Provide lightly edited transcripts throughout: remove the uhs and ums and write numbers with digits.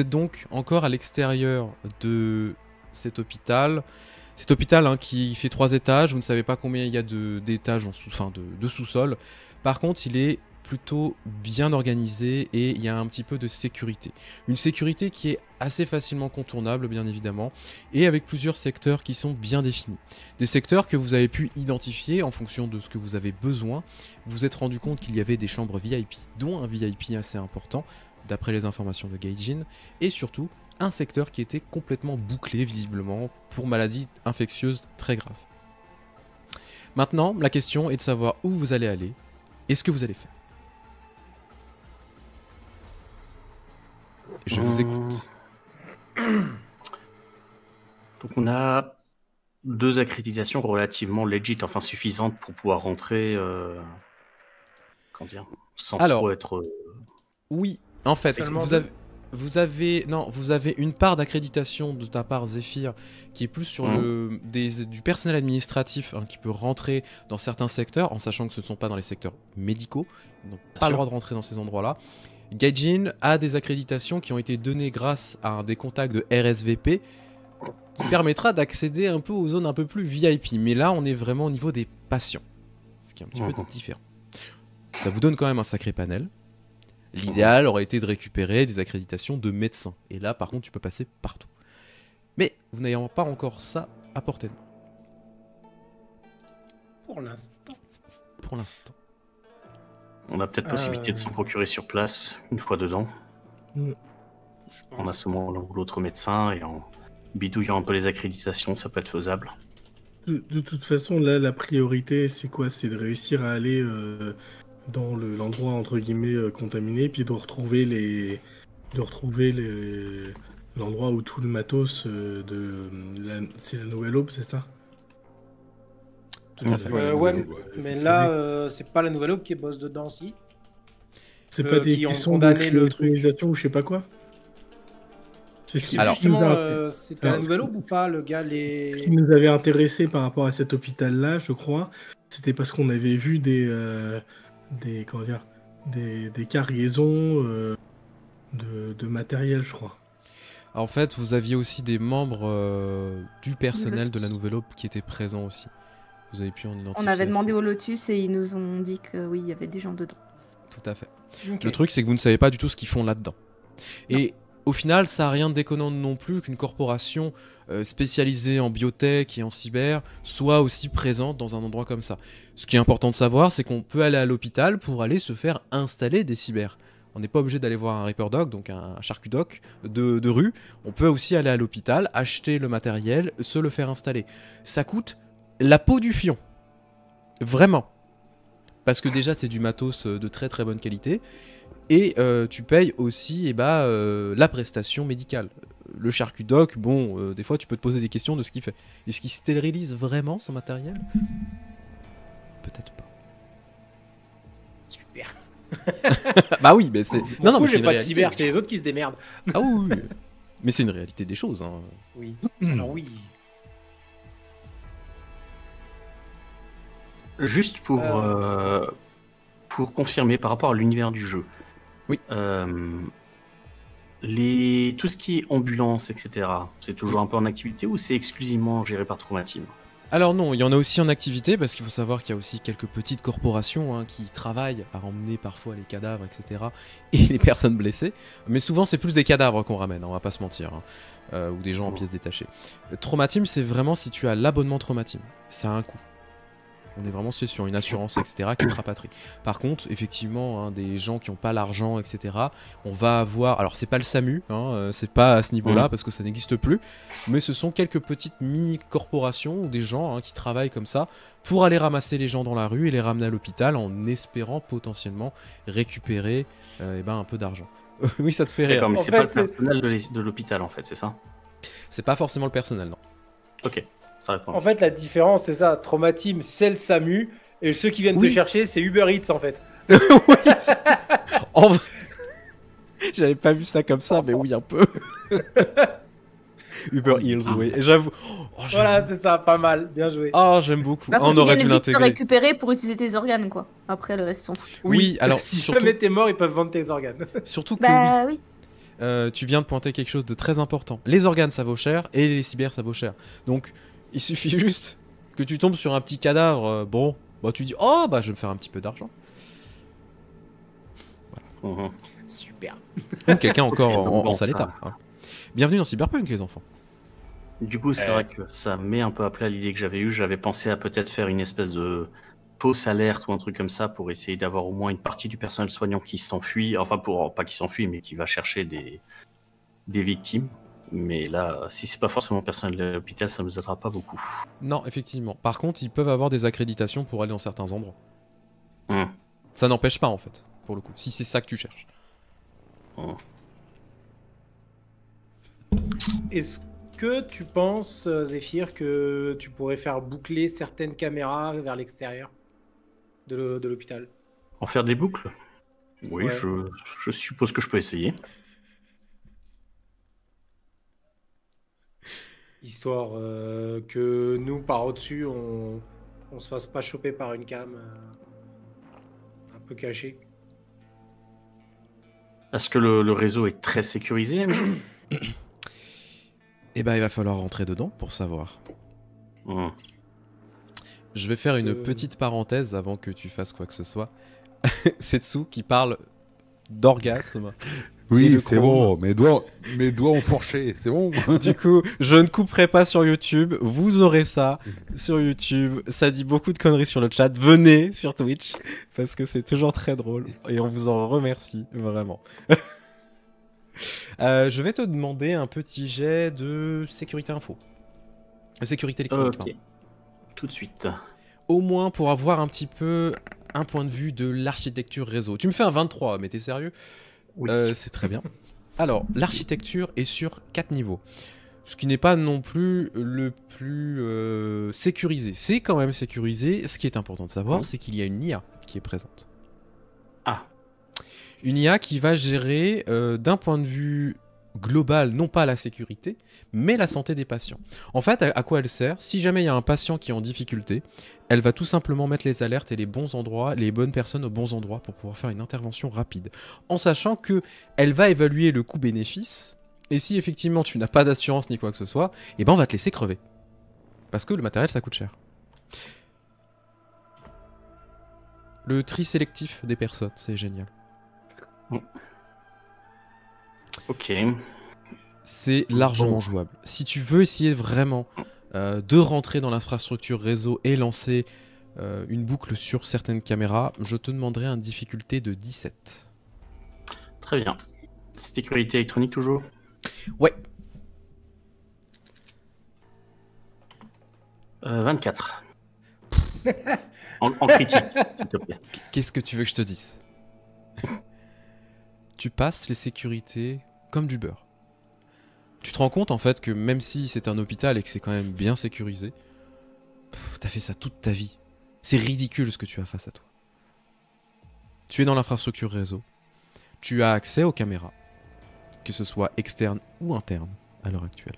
Vous êtes donc encore à l'extérieur de cet hôpital. Cet hôpital qui fait 3 étages, vous ne savez pas combien il y a d'étages de sous-sol. Par contre, il est plutôt bien organisé et il y a un petit peu de sécurité. Une sécurité qui est assez facilement contournable, bien évidemment, et avec plusieurs secteurs qui sont bien définis. Des secteurs que vous avez pu identifier en fonction de ce que vous avez besoin. Vous vous êtes rendu compte qu'il y avait des chambres VIP, dont un VIP assez important, d'après les informations de Gaijin, et surtout un secteur qui était complètement bouclé, visiblement, pour maladies infectieuses très graves. Maintenant, la question est de savoir où vous allez aller et ce que vous allez faire. Je vous écoute. Donc on a 2 accréditations relativement legit, enfin suffisantes pour pouvoir rentrer sans trop être... Oui, en fait, vous avez une part d'accréditation de ta part, Zephyr, qui est plus sur du personnel administratif qui peut rentrer dans certains secteurs, en sachant que ce ne sont pas dans les secteurs médicaux, ils n'ont pas le droit de rentrer dans ces endroits-là. Gaijin a des accréditations qui ont été données grâce à des contacts de RSVP qui permettra d'accéder un peu aux zones un peu plus VIP. Mais là, on est vraiment au niveau des patients, ce qui est un petit peu différent. Ça vous donne quand même un sacré panel. L'idéal aurait été de récupérer des accréditations de médecins. Et là, par contre, tu peux passer partout. Mais vous n'ayant pas encore ça à portée de main. Pour l'instant. Pour l'instant. On a peut-être possibilité de s'en procurer sur place, une fois dedans. En assommant l'un ou l'autre médecin et en bidouillant un peu les accréditations, ça peut être faisable. De toute façon, là, la priorité, c'est quoi? C'est de réussir à aller dans l'endroit, entre guillemets, contaminé, puis de retrouver l'endroit où tout le matos c'est la Nouvelle Aube, c'est ça? Tout à fait. Ouais, mais là, c'est pas la Nouvelle Aube qui est boss dedans aussi. C'est pas des questions de l'autorisation ou je sais pas quoi? C'est ce qui c'était la Nouvelle Aube ou pas, le gars Ce qui nous avait intéressé par rapport à cet hôpital-là, je crois, c'était parce qu'on avait vu des cargaisons de matériel, je crois. En fait, vous aviez aussi des membres du personnel de la Nouvelle Aube qui étaient présents aussi. Vous avez pu en identifier. On avait demandé au Lotus et ils nous ont dit que oui, il y avait des gens dedans. Tout à fait. Okay. Le truc, c'est que vous ne savez pas du tout ce qu'ils font là-dedans. Et au final, ça n'a rien de déconnant non plus qu'une corporation spécialisée en biotech et en cyber soit aussi présente dans un endroit comme ça. Ce qui est important de savoir, c'est qu'on peut aller à l'hôpital pour aller se faire installer des cyber. On n'est pas obligé d'aller voir un Reaper Doc, donc un charcudoc de rue. On peut aussi aller à l'hôpital, acheter le matériel, se le faire installer. Ça coûte la peau du fion. Vraiment. Parce que déjà, c'est du matos de très très bonne qualité. Et tu payes aussi la prestation médicale. Le charcudoc, des fois tu peux te poser des questions de ce qu'il fait. Est-ce qu'il stérilise vraiment son matériel? Peut-être pas. Super. Bah oui, mais c'est... Non, mais c'est une réalité. Cyber, c'est les autres qui se démerdent. Ah oui. Mais c'est une réalité des choses. Oui, alors oui. Juste pour confirmer par rapport à l'univers du jeu. Oui. Tout ce qui est ambulance, etc., c'est toujours un peu en activité ou c'est exclusivement géré par Traumateam? Alors non, il y en a aussi en activité parce qu'il faut savoir qu'il y a aussi quelques petites corporations qui travaillent à emmener parfois les cadavres, etc. et les personnes blessées. Mais souvent c'est plus des cadavres qu'on ramène, on va pas se mentir, ou des gens en pièces détachées. Traumateam, c'est vraiment si tu as l'abonnement Traumateam, ça a un coût. On est vraiment sur une assurance, etc., qui te rapatrie. Par contre, effectivement, des gens qui n'ont pas l'argent, etc., on va avoir... Alors, c'est pas le SAMU, c'est pas à ce niveau-là, parce que ça n'existe plus, mais ce sont quelques petites mini-corporations ou des gens qui travaillent comme ça pour aller ramasser les gens dans la rue et les ramener à l'hôpital en espérant potentiellement récupérer un peu d'argent. Oui, ça te fait rire. D'accord, mais c'est pas le personnel de l'hôpital, en fait, c'est ça? C'est pas forcément le personnel, non. Ok. En fait, la différence, c'est ça. Traumateam, c'est le SAMU. Et ceux qui viennent te chercher, c'est Uber Eats, en fait. Oui, en vrai... J'avais pas vu ça comme ça, mais oui, un peu. Uber Eats, oui. Et j'avoue... Voilà, c'est ça, pas mal. Bien joué. Oh, j'aime beaucoup. On aurait dû l'intégrer. Récupérer pour utiliser tes organes, quoi. Après, le reste, s'en fout. Oui, alors... Si jamais t'es mort, ils peuvent vendre tes organes. Surtout que oui. tu viens de pointer quelque chose de très important. Les organes, ça vaut cher, et les cyber, ça vaut cher. Donc, il suffit juste que tu tombes sur un petit cadavre, bon, bah tu dis, oh, bah je vais me faire un petit peu d'argent. Mhm. Super. Ou quelqu'un encore Ok, donc en bon, sale ça- état. Hein. Bienvenue dans Cyberpunk, les enfants. Du coup, c'est vrai que ça met un peu à plat l'idée que j'avais eue. J'avais pensé à peut-être faire une espèce de fausse alerte ou un truc comme ça pour essayer d'avoir au moins une partie du personnel soignant qui s'enfuit. Enfin, pas qui s'enfuit, mais qui va chercher des victimes. Mais là, si c'est pas forcément personnel de l'hôpital, ça ne nous aidera pas beaucoup. Non, effectivement. Par contre, ils peuvent avoir des accréditations pour aller dans certains endroits. Hmm. Ça n'empêche pas, en fait, pour le coup, si c'est ça que tu cherches. Hmm. Est-ce que tu penses, Zéphyr, que tu pourrais faire boucler certaines caméras vers l'extérieur de l'hôpital? En faire des boucles? Oui, Ouais. je suppose que je peux essayer. Histoire que nous, par au-dessus, on se fasse pas choper par une cam un peu cachée. Est-ce que le réseau est très sécurisé, MJ? Eh ben, il va falloir rentrer dedans pour savoir. Hmm. Je vais faire une petite parenthèse avant que tu fasses quoi que ce soit. Setsu qui parle d'orgasme. Et Oui, de c'est chrome. bon. Mes doigts ont fourché, c'est bon. Du coup, je ne couperai pas sur YouTube. Vous aurez ça sur YouTube. Ça dit beaucoup de conneries sur le chat. Venez sur Twitch parce que c'est toujours très drôle et on vous en remercie vraiment. Je vais te demander un petit jet de sécurité info. Sécurité électronique, Ok. pardon. Tout de suite. Au moins pour avoir un petit peu un point de vue de l'architecture réseau. Tu me fais un 23, mais t'es sérieux? Oui. C'est très bien. Alors, l'architecture est sur 4 niveaux. Ce qui n'est pas non plus le plus sécurisé. C'est quand même sécurisé. Ce qui est important de savoir, c'est qu'il y a une IA qui est présente. Ah. Une IA qui va gérer d'un point de vue global, non pas la sécurité, mais la santé des patients. En fait, à quoi elle sert? Si jamais il y a un patient qui est en difficulté, elle va tout simplement mettre les alertes et les bons endroits, les bonnes personnes aux bons endroits pour pouvoir faire une intervention rapide. En sachant que elle va évaluer le coût-bénéfice, et si effectivement tu n'as pas d'assurance ni quoi que ce soit, eh ben on va te laisser crever. Parce que le matériel ça coûte cher. Le tri sélectif des personnes, c'est génial. Ok. C'est largement jouable. Si tu veux essayer vraiment de rentrer dans l'infrastructure réseau et lancer une boucle sur certaines caméras, je te demanderai une difficulté de 17. Très bien. Sécurité électronique toujours? Ouais. 24. en critique, s'il te plaît. Qu'est-ce que tu veux que je te dise? Tu passes les sécurités comme du beurre. Tu te rends compte en fait que même si c'est un hôpital et que c'est quand même bien sécurisé, t'as fait ça toute ta vie. C'est ridicule ce que tu as face à toi. Tu es dans l'infrastructure réseau. Tu as accès aux caméras, que ce soit externe ou interne à l'heure actuelle.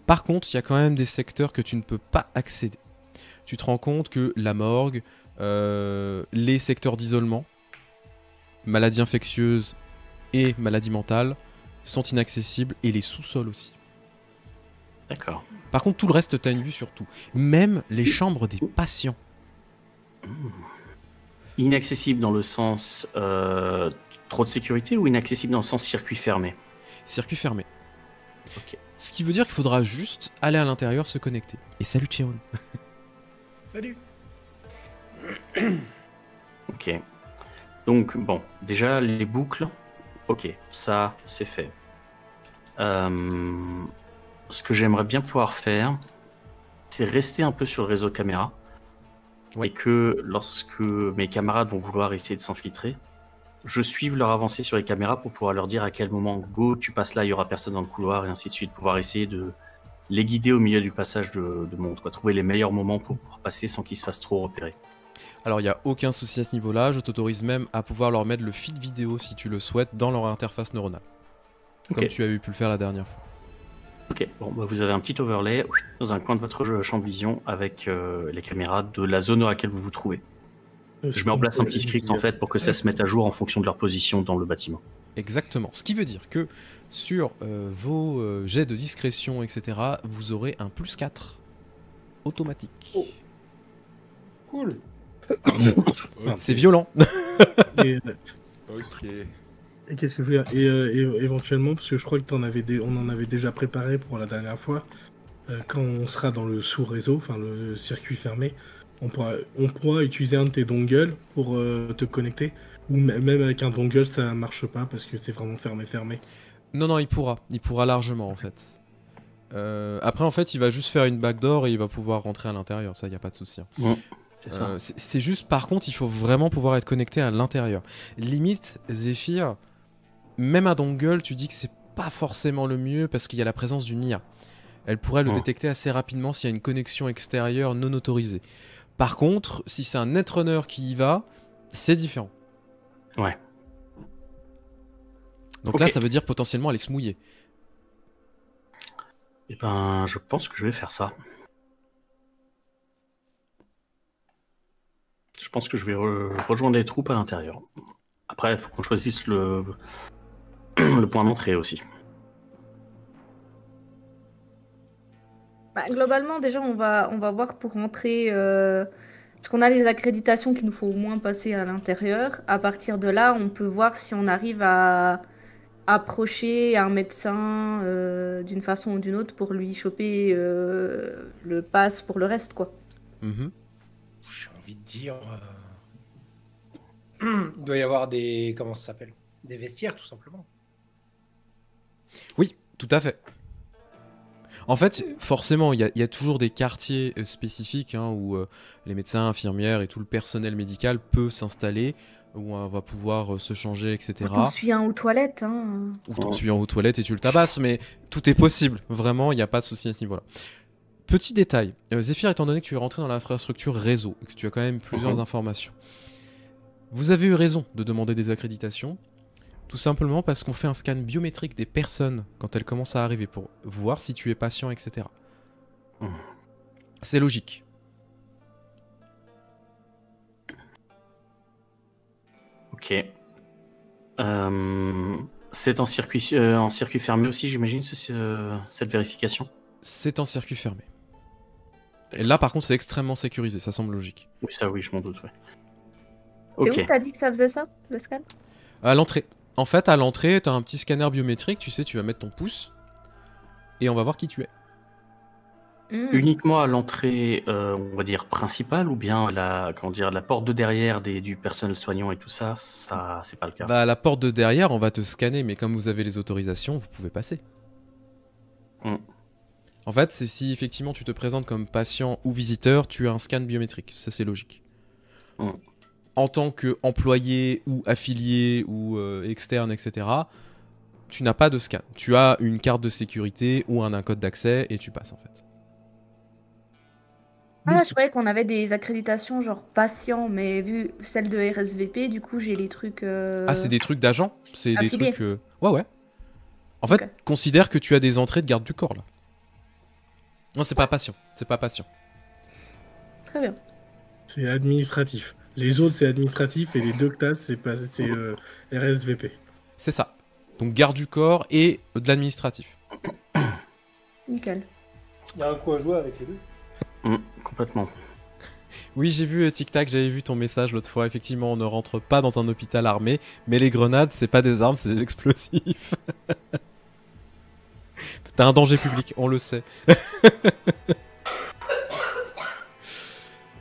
Par contre, il y a quand même des secteurs que tu ne peux pas accéder. Tu te rends compte que la morgue, les secteurs d'isolement, maladies infectieuses et maladies mentales sont inaccessibles, et les sous-sols aussi. D'accord. Par contre, tout le reste, tu as une vue sur tout. Même les chambres des patients. Inaccessible dans le sens trop de sécurité ou inaccessible dans le sens circuit fermé? Circuit fermé. Ok. Ce qui veut dire qu'il faudra juste aller à l'intérieur se connecter. Et salut Chiron. Salut. Ok. Donc, bon, déjà, les boucles, ok, ça, c'est fait. Ce que j'aimerais bien pouvoir faire, c'est rester un peu sur le réseau caméra. Ouais. Et que lorsque mes camarades vont vouloir essayer de s'infiltrer, je suive leur avancée sur les caméras pour pouvoir leur dire à quel moment, go, tu passes là, il y aura personne dans le couloir, et ainsi de suite, pouvoir essayer de les guider au milieu du passage de monde, quoi. Trouver les meilleurs moments pour pouvoir passer sans qu'ils se fassent trop repérer. Alors, il n'y a aucun souci à ce niveau-là. Je t'autorise même à pouvoir leur mettre le feed vidéo, si tu le souhaites, dans leur interface neuronale. Comme Ok. tu avais pu le faire la dernière fois. Ok, bon, bah vous avez un petit overlay dans un coin de votre champ de vision avec les caméras de la zone dans laquelle vous vous trouvez. Je mets en place un petit script en fait pour que ça se mette à jour en fonction de leur position dans le bâtiment. Exactement. Ce qui veut dire que sur vos jets de discrétion, etc., vous aurez un +4 automatique. Oh. Cool. C'est violent. Et, Ok. et qu'est-ce que je veux dire éventuellement, parce que je crois que on en avait déjà préparé pour la dernière fois, quand on sera dans le sous-réseau, enfin le circuit fermé, on pourra utiliser un de tes dongles pour te connecter. Ou même avec un dongle, ça marche pas parce que c'est vraiment fermé. Non, il pourra largement en fait. Après, en fait, il va juste faire une backdoor et il va pouvoir rentrer à l'intérieur, ça, y a pas de souci. C'est ça. C'est juste, par contre, il faut vraiment pouvoir être connecté à l'intérieur. Limite, Zephyr, même à dongle, tu dis que c'est pas forcément le mieux parce qu'il y a la présence d'une IA. Elle pourrait le détecter assez rapidement s'il y a une connexion extérieure non autorisée. Par contre, si c'est un netrunner qui y va, c'est différent. Ouais. Donc là, ça veut dire potentiellement aller se mouiller. Eh ben, je pense que je vais faire ça. Je pense que je vais rejoindre les troupes à l'intérieur. Après, il faut qu'on choisisse le point d'entrée aussi. Bah, globalement, déjà, on va voir pour rentrer. Parce qu'on a les accréditations qu'il nous faut au moins passer à l'intérieur. À partir de là, on peut voir si on arrive à approcher un médecin d'une façon ou d'une autre pour lui choper le pass pour le reste, quoi. Mhm. J'ai envie de dire. Il doit y avoir des. Comment ça s'appelle? Des vestiaires, tout simplement. Oui, tout à fait. En fait, forcément, il y a toujours des quartiers spécifiques où les médecins, infirmières et tout le personnel médical peut s'installer, où on va pouvoir se changer, etc. Ou t'en suis un aux toilettes. Hein. Ou t'en suis un aux toilettes et tu le tabasses, mais tout est possible. Vraiment, il n'y a pas de souci à ce niveau-là. Petit détail, Zephyr, étant donné que tu es rentré dans l'infrastructure réseau et que tu as quand même plusieurs informations, vous avez eu raison de demander des accréditations. Tout simplement parce qu'on fait un scan biométrique des personnes quand elles commencent à arriver pour voir si tu es patient, etc. C'est logique. Ok. C'est en circuit fermé aussi, j'imagine, cette vérification. C'est en circuit fermé. Et là, par contre, c'est extrêmement sécurisé, ça semble logique. Oui, ça, oui, je m'en doute, ouais. Et Ok. où t'as dit que ça faisait ça, le scan? À l'entrée. En fait, à l'entrée, tu as un petit scanner biométrique, tu sais, tu vas mettre ton pouce et on va voir qui tu es. Uniquement à l'entrée, on va dire principale, ou bien la porte de derrière du personnel soignant et tout ça, c'est pas le cas. Bah, à la porte de derrière, on va te scanner, mais comme vous avez les autorisations, vous pouvez passer. En fait, c'est si effectivement tu te présentes comme patient ou visiteur, tu as un scan biométrique. Ça, c'est logique. En tant qu'employé ou affilié ou externe, etc., tu n'as pas de scan. Tu as une carte de sécurité ou un code d'accès et tu passes en fait. Ah, je croyais qu'on avait des accréditations genre patient, mais vu celle de RSVP, du coup j'ai les trucs. Ah, c'est des trucs d'agent? C'est des affiliés. trucs. Ouais. En fait, Ok. considère que tu as des entrées de garde du corps là. Non, c'est pas patient. C'est pas patient. Très bien. C'est administratif. Les autres, c'est administratif et les deux que t'as, c'est RSVP. C'est ça. Donc garde du corps et de l'administratif. Nickel. Il y a un coup à jouer avec les deux. Complètement. Oui, j'ai vu Tic Tac, j'avais vu ton message l'autre fois. Effectivement, on ne rentre pas dans un hôpital armé, mais les grenades, c'est pas des armes, c'est des explosifs. T'as un danger public, on le sait.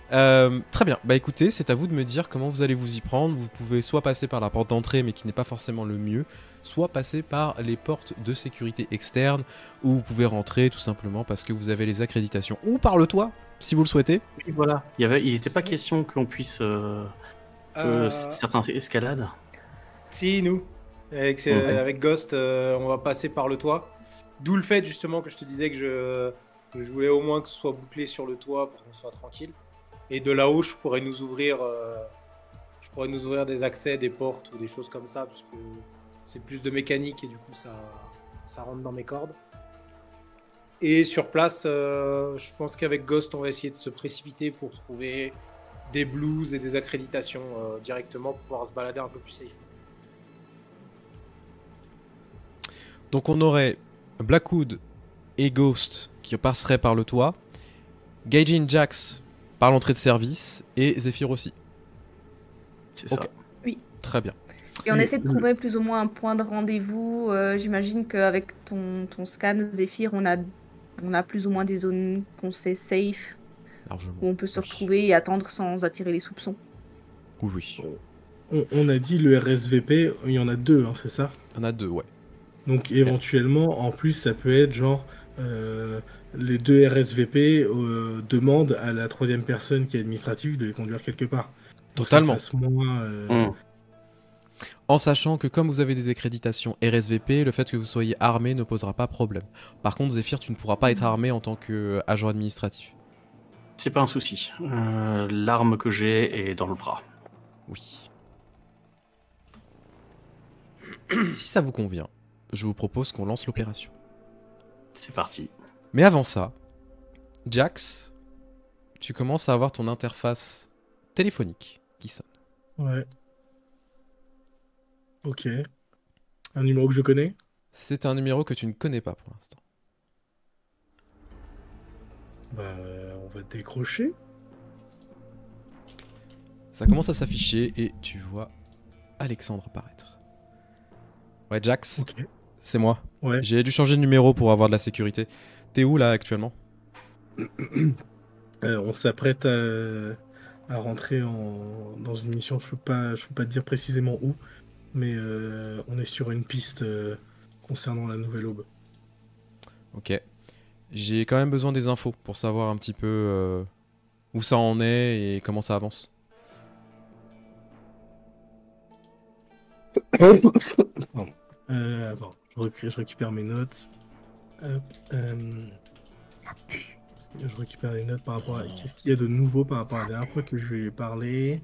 Très bien, bah écoutez, c'est à vous de me dire comment vous allez vous y prendre. Vous pouvez soit passer par la porte d'entrée, mais qui n'est pas forcément le mieux, soit passer par les portes de sécurité externes, où vous pouvez rentrer tout simplement parce que vous avez les accréditations, ou par le toit, si vous le souhaitez. Oui, voilà. Il n'était pas question que l'on puisse certains escalades. Si, nous. Avec Ghost, on va passer par le toit. D'où le fait justement que je te disais que je voulais au moins que ce soit bouclé sur le toit pour qu'on soit tranquille. Et de là-haut, je pourrais nous ouvrir des accès, des portes ou des choses comme ça, parce que c'est plus de mécanique et du coup ça rentre dans mes cordes. Et sur place, je pense qu'avec Ghost, on va essayer de se précipiter pour trouver des blues et des accréditations directement pour pouvoir se balader un peu plus safe. Donc on aurait Blackwood et Ghost qui passeraient par le toit, Gaijin Jax par l'entrée de service et Zephyr aussi. C'est Ok. ça. Très bien. Et on Oui, essaie de trouver plus ou moins un point de rendez-vous. J'imagine qu'avec ton scan Zephyr, on a plus ou moins des zones qu'on sait safe, Largement. où on peut se Oui. retrouver et attendre sans attirer les soupçons. Oui, oui. On a dit le RSVP, il y en a 2, hein, c'est ça? Il y en a 2, ouais. Donc éventuellement, en plus, ça peut être genre les 2 RSVP demandent à la 3e personne qui est administrative de les conduire quelque part. Pour que ça Totalement. fasse moins, En sachant que comme vous avez des accréditations RSVP, le fait que vous soyez armé ne posera pas problème. Par contre, Zephyr, tu ne pourras pas être armé en tant qu'agent administratif. C'est pas un souci. L'arme que j'ai est dans le bras. Oui. Si ça vous convient, je vous propose qu'on lance l'opération. C'est parti. Mais avant ça, Jax, tu commences à avoir ton interface téléphonique qui sonne. Ouais. Ok. Un numéro que je connais? C'est un numéro que tu ne connais pas pour l'instant. Bah, on va décrocher. Ça commence à s'afficher et tu vois Alexandre apparaître. Ouais, Jax, Ok. c'est moi. Ouais. J'ai dû changer de numéro pour avoir de la sécurité. T'es où là actuellement? On s'apprête à rentrer dans une mission. Je peux pas te dire précisément où, mais on est sur une piste concernant la Nouvelle Aube. Ok. J'ai quand même besoin des infos pour savoir un petit peu où ça en est et comment ça avance. Attends, je récupère mes notes. Hop, je récupère les notes par rapport à... Qu'est-ce qu'il y a de nouveau par rapport à la dernière fois que je lui ai parlé?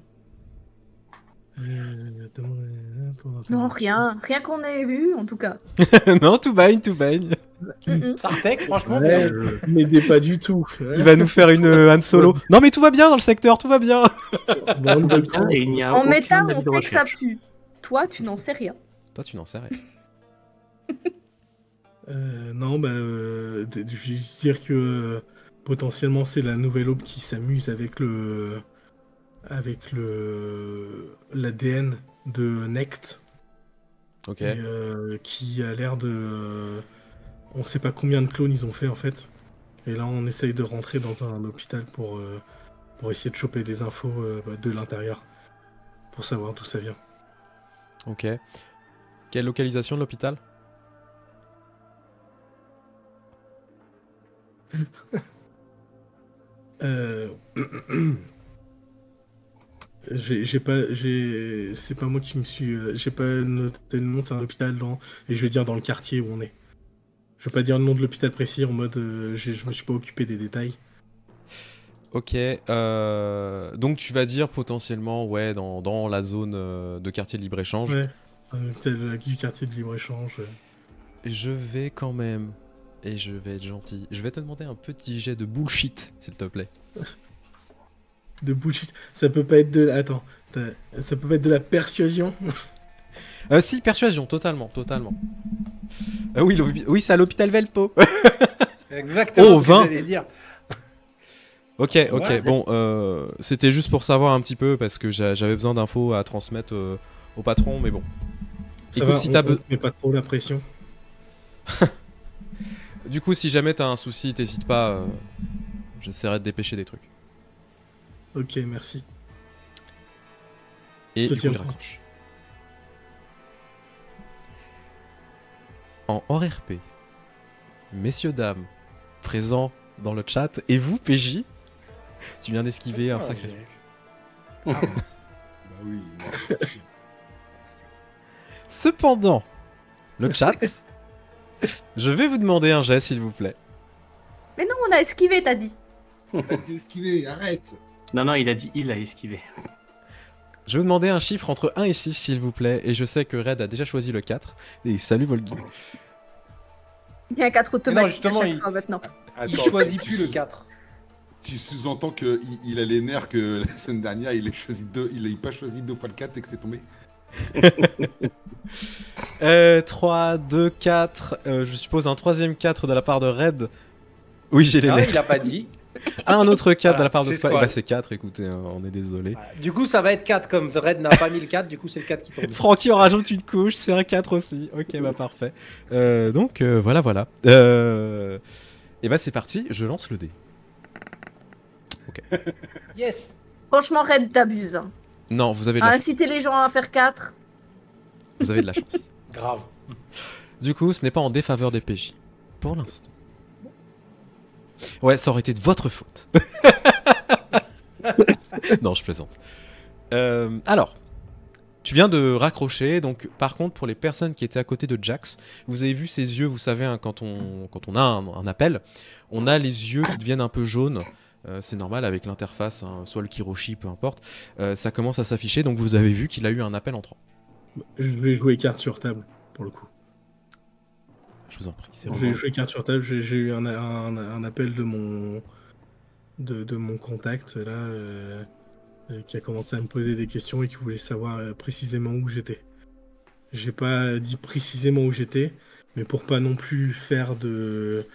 Non, rien qu'on ait vu en tout cas. Non, tout baigne, tout baigne. Sartek, franchement, Ouais, m'aidez pas du tout. Il va nous faire une Han Solo. Non mais tout va bien dans le secteur, tout va bien. Bande de cons. Et il n'y a En aucun méta, avis on de sait que ça recherche. pue. Toi, tu n'en sais rien. Toi tu n'en sais rien. Non, bah, je vais juste dire que potentiellement c'est la Nouvelle Aube qui s'amuse avec l'ADN de Nect, Ok. et, qui a l'air de... on sait pas combien de clones ils ont fait en fait. Et là on essaye de rentrer dans un hôpital pour essayer de choper des infos de l'intérieur, pour savoir d'où ça vient. Ok. Quelle localisation de l'hôpital? Euh... c'est pas moi qui me suis, j'ai pas noté le nom, c'est un hôpital et je vais dire dans le quartier où on est. Je vais pas dire le nom de l'hôpital précis en mode, je me suis pas occupé des détails. Ok. Donc tu vas dire potentiellement ouais dans la zone de quartier de libre-échange. Ouais, un hôpital du quartier de libre-échange. Je vais quand même, et je vais être gentil, je vais te demander un petit jet de bullshit, s'il te plaît. De bullshit. Ça peut pas être de... Attends, ça peut pas être de la persuasion. Si, persuasion, totalement. Oui, oui, c'est à l'hôpital Velpo. exactement Oh, ce que 20. j'allais dire. Ok, Ouais. bon, c'était juste pour savoir un petit peu, parce que j'avais besoin d'infos à transmettre au patron, mais bon. Ça Écoute, va, si t'as on met pas trop la pression. Du coup, si jamais t'as un souci, t'hésites pas, j'essaierai de dépêcher des trucs. Ok, merci. Et Je te du coup, tiens il au courant. raccroche. En RP, messieurs, dames, présents dans le chat, et vous, PJ, tu viens d'esquiver un sacré truc. Bah oui. Cependant, le chat, je vais vous demander un jet, s'il vous plaît. Mais non, on a esquivé, t'as dit. Arrête d'esquiver, arrête. Non, il a dit il a esquivé. Je vais vous demander un chiffre entre 1 et 6, s'il vous plaît, et je sais que Red a déjà choisi le 4. Et salut Volgy. Il y a un 4 automatique justement, à chaque fois maintenant. Il choisit plus le 4. Tu sous-entends qu'il a les nerfs que la semaine dernière, il ait pas choisi 2 fois le 4 et que c'est tombé. 3, 2, 4. Je suppose un troisième 4 de la part de Red. Oui, j'ai les Ah, nerfs. il a pas dit. Un autre 4 de Voilà, la part de c'est Squall. Squall. Bah, c'est 4, écoutez, hein, on est désolé. Voilà. Du coup, ça va être 4, comme Red n'a pas mis le 4, du coup, c'est le 4 qui tombe. Francky en rajoute une couche, c'est un 4 aussi. Ok, bah parfait. Donc, voilà, voilà. Et bah, c'est parti, je lance le dé. Yes. Franchement, Red, t'abuses. Hein. Non, vous avez de À la chance. inciter les gens à faire 4. Vous avez de la chance. Grave. Du coup, ce n'est pas en défaveur des PJ. Pour l'instant. Ouais, ça aurait été de votre faute. Non, je plaisante. Alors, tu viens de raccrocher. Donc, par contre, pour les personnes qui étaient à côté de Jax, vous avez vu ses yeux. Vous savez, hein, quand on a un appel, on a les yeux qui deviennent un peu jaunes. C'est normal avec l'interface, hein, soit le Kiroshi, peu importe. Ça commence à s'afficher. Donc, vous avez vu qu'il a eu un appel entrant. Je vais jouer carte sur table, pour le coup. Je vous en prie. C'est Je vraiment... vais jouer carte sur table. J'ai eu un appel de mon contact, là, qui a commencé à me poser des questions et qui voulait savoir précisément où j'étais. J'ai pas dit précisément où j'étais, mais pour pas non plus faire de...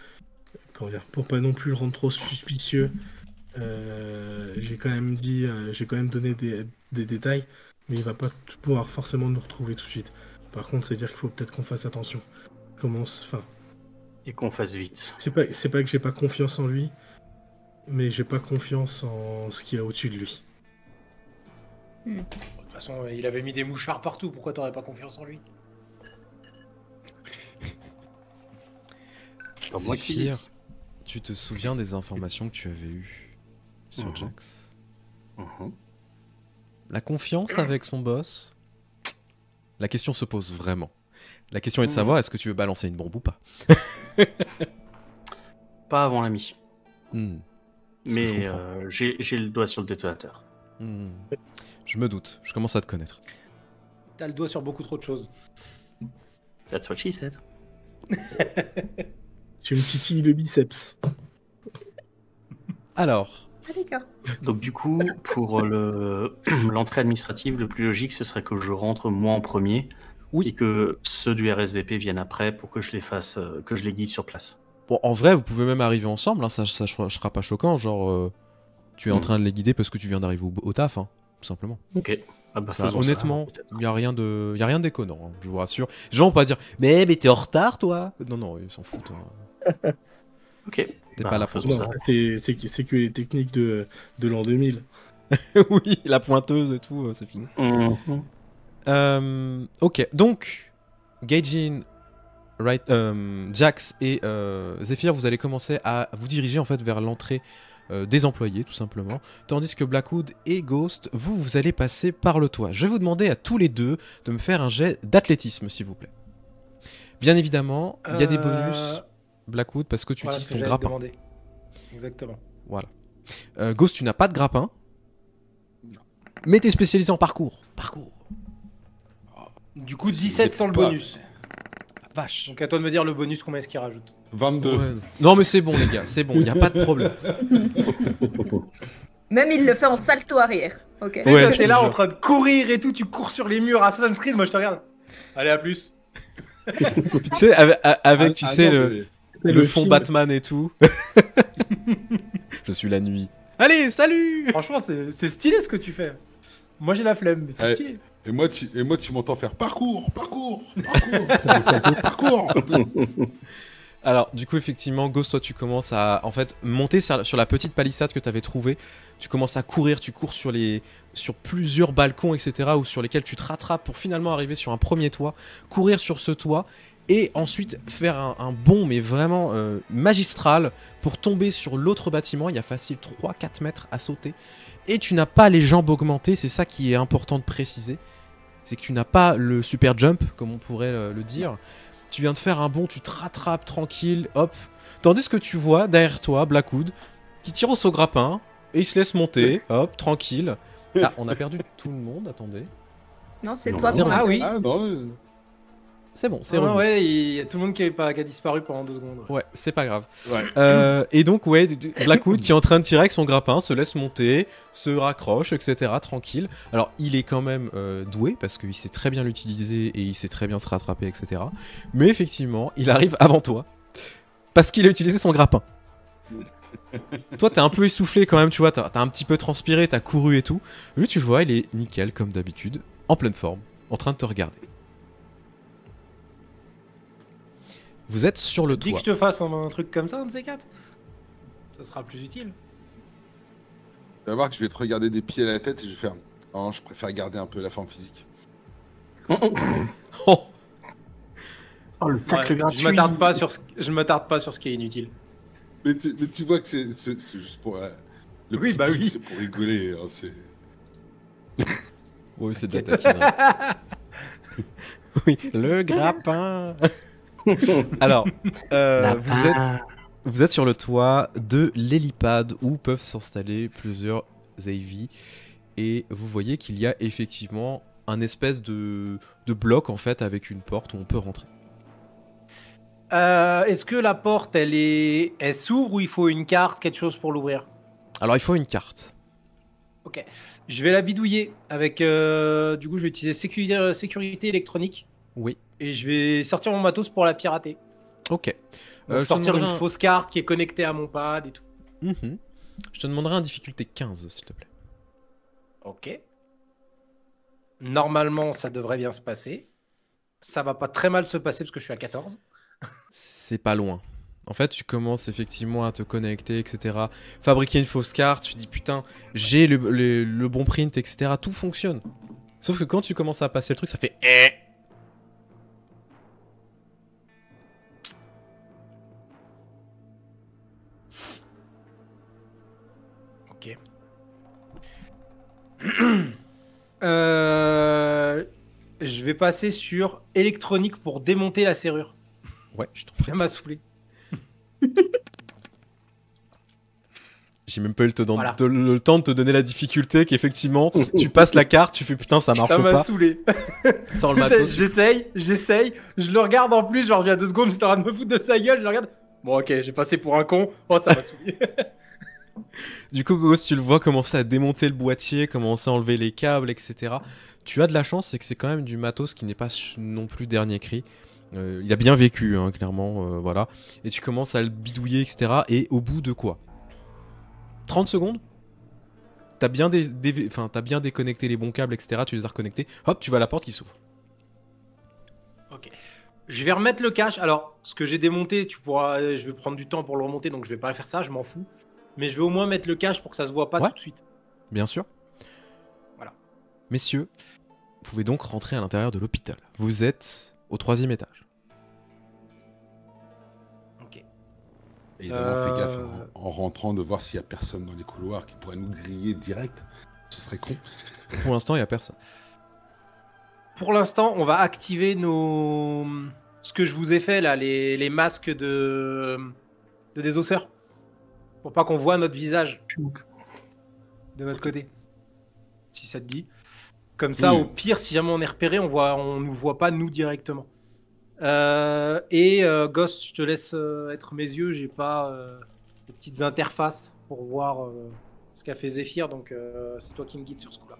Comment dire, pour pas non plus le rendre trop suspicieux, j'ai quand même dit, j'ai quand même donné des détails, mais il va pas pouvoir forcément nous retrouver tout de suite. Par contre, c'est dire qu'il faut peut-être qu'on fasse attention. Enfin, Et qu'on fasse vite. c'est pas que j'ai pas confiance en lui, mais j'ai pas confiance en ce qu'il y a au-dessus de lui. De toute façon, il avait mis des mouchards partout. Pourquoi t'aurais pas confiance en lui? Pas moi qui Zéphyr, tu te souviens des informations que tu avais eues sur Mhm. Jax? Mhm. La confiance avec son boss? La question se pose vraiment. La question est de savoir, est-ce que tu veux balancer une bombe ou pas? Pas avant la mission. Ce que je Mais comprends. j'ai le doigt sur le détonateur. Je me doute, je commence à te connaître. T'as le doigt sur beaucoup trop de choses. That's what she said. Tu me titilles le biceps. Alors, Ah, d'accord. Donc du coup, pour l'entrée administrative, le plus logique, ce serait que je rentre moi en premier Oui. et que ceux du RSVP viennent après pour que je les fasse, que je les guide sur place. bon, en vrai, vous pouvez même arriver ensemble, hein, ça sera pas choquant, genre, tu es en train de les guider parce que tu viens d'arriver au taf, hein, tout simplement. Ok. Ah bah, Ça, faisons honnêtement, peut-être. il n'y a rien de déconnant, hein, je vous rassure. Les gens vont pas dire, mais t'es en retard, toi? Non, non, ils s'en foutent. Hein. Ok. T'es Bah, pas là faisons pour ça. Non, c'est que les techniques de l'an 2000. Oui, la pointeuse et tout, c'est fini. Mhm. Ok, donc, Gaijin, Jax et Zephyr, vous allez commencer à vous diriger en fait vers l'entrée des employés, tout simplement. Tandis que Blackwood et Ghost, vous allez passer par le toit. Je vais vous demander à tous les deux de me faire un jet d'athlétisme, s'il vous plaît. Bien évidemment, il y a des bonus, Blackwood, parce que tu Voilà utilises ce que ton j'allais grappin. demander. Exactement. Voilà. Ghost, tu n'as pas de grappin. Mais t'es spécialisé en parcours. Parcours. Du coup, 17 sans le pas- bonus. Vache. Donc à toi de me dire le bonus, combien est-ce qu'il rajoute. 22. Ouais. Non mais c'est bon les gars, c'est bon, il n'y a pas de problème. Même il le fait en salto arrière. Ok. Tu sais, Ouais, toi, je t'es te là jure. en train de courir et tout, tu cours sur les murs Assassin's Creed, moi je te regarde. Allez, à plus. Puis tu sais, avec tu sais, non, le, mais- le fond film- Batman et tout. Je suis la nuit. Allez, salut. Franchement, c'est stylé ce que tu fais. Moi j'ai la flemme, mais c'est Ouais. stylé. Et moi, tu m'entends faire parcours, parcours, parcours, faire des saltos, parcours. Alors, du coup, effectivement, Ghost, toi, tu commences à, en fait, monter sur la petite palissade que tu avais trouvée. Tu commences à courir, tu cours sur plusieurs balcons, etc., ou sur lesquels tu te rattrapes pour finalement arriver sur un premier toit, courir sur ce toit, et ensuite faire un bond, mais vraiment magistral, pour tomber sur l'autre bâtiment. Il y a facile 3-4 mètres à sauter. Et tu n'as pas les jambes augmentées, c'est ça qui est important de préciser. C'est que tu n'as pas le super jump, comme on pourrait le dire. Tu viens de faire un bond, tu te rattrapes tranquille, hop. Tandis que tu vois derrière toi Blackwood qui tire au saut grappin et il se laisse monter, hop, tranquille. Ah, on a perdu tout le monde, attendez. Non, c'est Non, toi zéro. qu'on Ah a. oui. Ah non, C'est bon, c'est Ah, revenu. ouais, il y a tout le monde qui a disparu pendant 2 secondes. Ouais, c'est pas grave. Ouais. Et donc, ouais, Blackwood qui est en train de tirer avec son grappin, se laisse monter, se raccroche, etc. Tranquille. Alors, il est quand même doué parce qu'il sait très bien l'utiliser et il sait très bien se rattraper, etc. Mais effectivement, il arrive avant toi parce qu'il a utilisé son grappin. Toi, t'es un peu essoufflé quand même, tu vois, t'as un petit peu transpiré, t'as couru et tout. Lui, tu le vois, il est nickel comme d'habitude, en pleine forme, en train de te regarder. Vous êtes sur le Dis que toit. je te fasse un truc comme ça, un de ces 4. Ça sera plus utile. Tu vas voir que je vais te regarder des pieds à la tête et je vais faire. Non, je préfère garder un peu la forme physique. Oh, Oh, le tacle Ouais, gratuit. je m'attarde pas sur ce qui est inutile. Mais tu vois que c'est juste pour. Le Oui, petit bah pic, oui. c'est pour rigoler. Hein, c'est... oui, c'est de la taquinerie. Oui, le grappin. Alors, vous êtes sur le toit de l'hélipad où peuvent s'installer plusieurs AV et vous voyez qu'il y a effectivement un espèce de bloc en fait avec une porte où on peut rentrer. Est-ce que la porte, elle s'ouvre ou il faut une carte, quelque chose pour l'ouvrir? Alors il faut une carte. Ok. Je vais la bidouiller avec. Du coup, je vais utiliser sécurité électronique Oui. et je vais sortir mon matos pour la pirater. Ok. Donc, Je te sortir demanderai une fausse carte qui est connectée à mon pad et tout. Mhm. Je te demanderai un difficulté 15 s'il te plaît. Ok. Normalement, ça devrait bien se passer. Ça va pas très mal se passer parce que je suis à 14. C'est pas loin. En fait, tu commences effectivement à te connecter, etc. Fabriquer une fausse carte, tu dis putain, j'ai le bon print, etc. Tout fonctionne. Sauf que quand tu commences à passer le truc, ça fait Ok. Je vais passer sur électronique pour démonter la serrure. Ouais, je t'en prie. Ça m'a saoulé. J'ai même pas eu Voilà. le temps de te donner la difficulté qu'effectivement, tu passes la carte, tu fais putain, ça marche Ça m'a pas. saoulé. Sans le matos. J'essaye. Je le regarde en plus, genre il y a 2 secondes, j'étais en train de me foutre de sa gueule, je le regarde. Bon, ok, j'ai passé pour un con. Oh, ça m'a saoulé. Du coup, Gogos, tu le vois commencer à démonter le boîtier, commencer à enlever les câbles, etc. Tu as de la chance, c'est que c'est quand même du matos qui n'est pas non plus dernier cri. Il a bien vécu, hein, clairement, voilà. Et tu commences à le bidouiller, etc. Et au bout de quoi 30 secondes t'as bien, t'as bien déconnecté les bons câbles, etc. Tu les as reconnectés. Hop, tu vas à la porte qui s'ouvre. Ok. Je vais remettre le cache. Alors, ce que j'ai démonté, je vais prendre du temps pour le remonter, donc je vais pas faire ça, je m'en fous. Mais je vais au moins mettre le cache pour que ça se voit pas Ouais. tout de suite. Bien sûr. Voilà. Messieurs, vous pouvez donc rentrer à l'intérieur de l'hôpital. Vous êtes au 3e étage. Ok. Évidemment, fais gaffe en rentrant de voir s'il y a personne dans les couloirs qui pourrait nous griller direct. Ce serait con. Pour l'instant, il n'y a personne. Pour l'instant, on va activer ce que je vous ai fait là, les masques de désosseurs. Pour pas qu'on voit notre visage de notre côté. Si ça te dit. Comme ça, Oui. au pire, si jamais on est repéré, on nous voit pas nous directement. Ghost, je te laisse être mes yeux. J'ai pas de petites interfaces pour voir ce qu'a fait Zephyr, donc c'est toi qui me guide sur ce coup-là.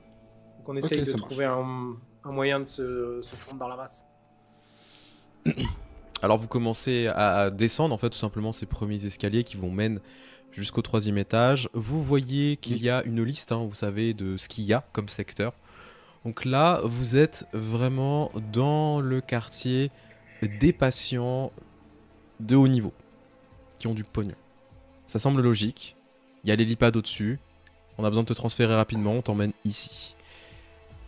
Donc on essaye Ok, de ça trouver un moyen de se fondre dans la masse. Alors vous commencez à descendre en fait tout simplement ces premiers escaliers qui vous mènent jusqu'au 3e étage. Vous voyez qu'il y a une liste, hein, vous savez, de ce qu'il y a comme secteur. Donc là, vous êtes vraiment dans le quartier des patients de haut niveau qui ont du pognon. Ça semble logique. Il y a l'hélipad au-dessus. On a besoin de te transférer rapidement, on t'emmène ici.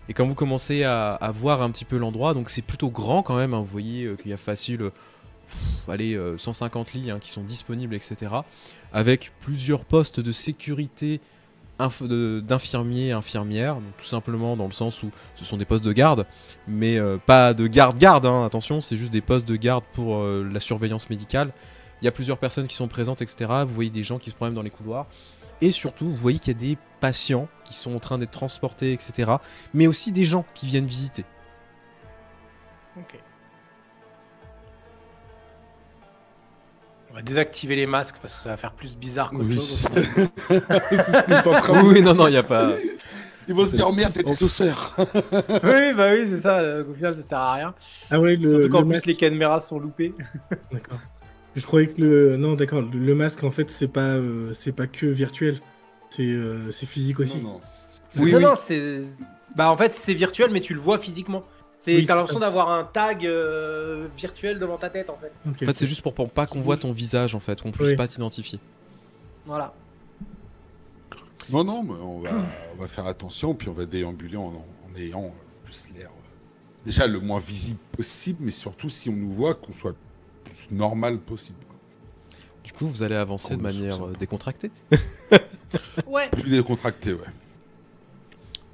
Et quand vous commencez à voir un petit peu l'endroit, donc c'est plutôt grand quand même, hein, vous voyez qu'il y a facile 150 lits hein, qui sont disponibles, etc. Avec plusieurs postes de sécurité d'infirmiers et infirmières, donc tout simplement dans le sens où ce sont des postes de garde, mais pas de garde, hein, attention, c'est juste des postes de garde pour la surveillance médicale. Il y a plusieurs personnes qui sont présentes, etc. Vous voyez des gens qui se promènent dans les couloirs. Et surtout, vous voyez qu'il y a des patients qui sont en train d'être transportés, etc. Mais aussi des gens qui viennent visiter. Ok. On va désactiver les masques parce que ça va faire plus bizarre qu'autre Oui. chose. C'est ce que je suis en train de Oui, dire. non, il y a pas. Ils vont se dire, oh merde, t'es des osseurs. Oui, bah oui, c'est ça. Au final, ça sert à rien. Ah ouais, Surtout qu'en le plus, masque. les caméras sont loupées. D'accord. Je croyais que le. Non, d'accord. Le masque, en fait, c'est pas que virtuel. C'est physique aussi. Non, non. Oui, non, oui. non, c'est. Bah, en fait, c'est virtuel, mais tu le vois physiquement. Oui, T'as c'est l'impression ça. d'avoir un tag virtuel devant ta tête, en fait. Ok, En fait, c'est juste pour pas qu'on voit ton visage, en fait, qu'on puisse Oui. pas t'identifier. Voilà. Non, non, mais on va faire attention, puis on va déambuler en ayant plus l'air. Déjà le moins visible possible, mais surtout si on nous voit, qu'on soit le plus normal possible. Du coup, vous allez avancer Qu'on de ne manière soupçonne pas. décontractée. Ouais. Plus décontracté, ouais.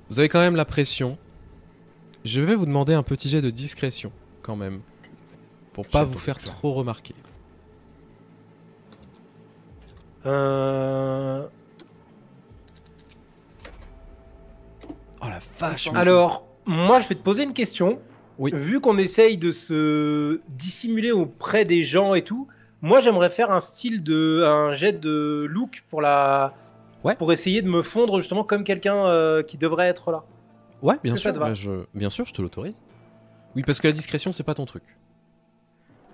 Vous avez quand même la pression. Je vais vous demander un petit jet de discrétion, quand même. Pour pas J'attends vous faire ça. trop remarquer. Oh la vache! mais- Alors, moi, je vais te poser une question. Oui. Vu qu'on essaye de se dissimuler auprès des gens et tout, moi, j'aimerais faire un jet de look pour Ouais. pour essayer de me fondre justement comme quelqu'un qui devrait être là. Ouais, bien que ça sûr, te va bien sûr, je te l'autorise. Oui, parce que la discrétion, c'est pas ton truc.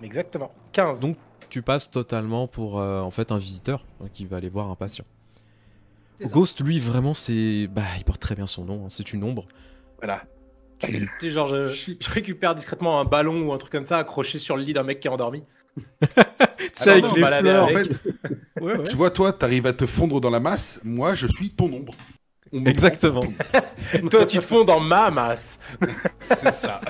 Exactement. 15. Donc, tu passes totalement pour en fait un visiteur qui va aller voir un patient. C'est ça. Ghost, lui, vraiment, c'est. Bah, il porte très bien son nom, hein, c'est une ombre. Voilà. Tu sais, genre, je récupère discrètement un ballon ou un truc comme ça accroché sur le lit d'un mec qui est endormi. C'est Alors avec non, les balader fleurs. En avec. fait, Ouais, ouais. tu vois, toi, t'arrives à te fondre dans la masse. Moi, je suis ton ombre. On me Exactement. prend pour ton Toi, tu te fonds dans ma masse. ombre. C'est ça.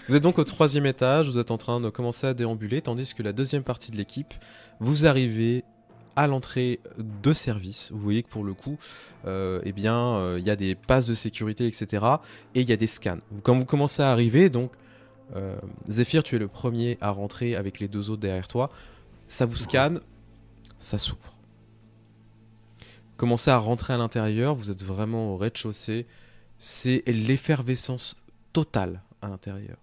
Vous êtes donc au 3e étage, vous êtes en train de commencer à déambuler, tandis que la deuxième partie de l'équipe, vous arrivez à l'entrée de service. Vous voyez que pour le coup, eh bien, il y a des passes de sécurité, etc. Et il y a des scans. Quand vous commencez à arriver, donc, Zephyr, tu es le premier à rentrer avec les deux autres derrière toi. Ça vous scanne, ça s'ouvre. Commencez à rentrer à l'intérieur, vous êtes vraiment au rez-de-chaussée. C'est l'effervescence totale à l'intérieur.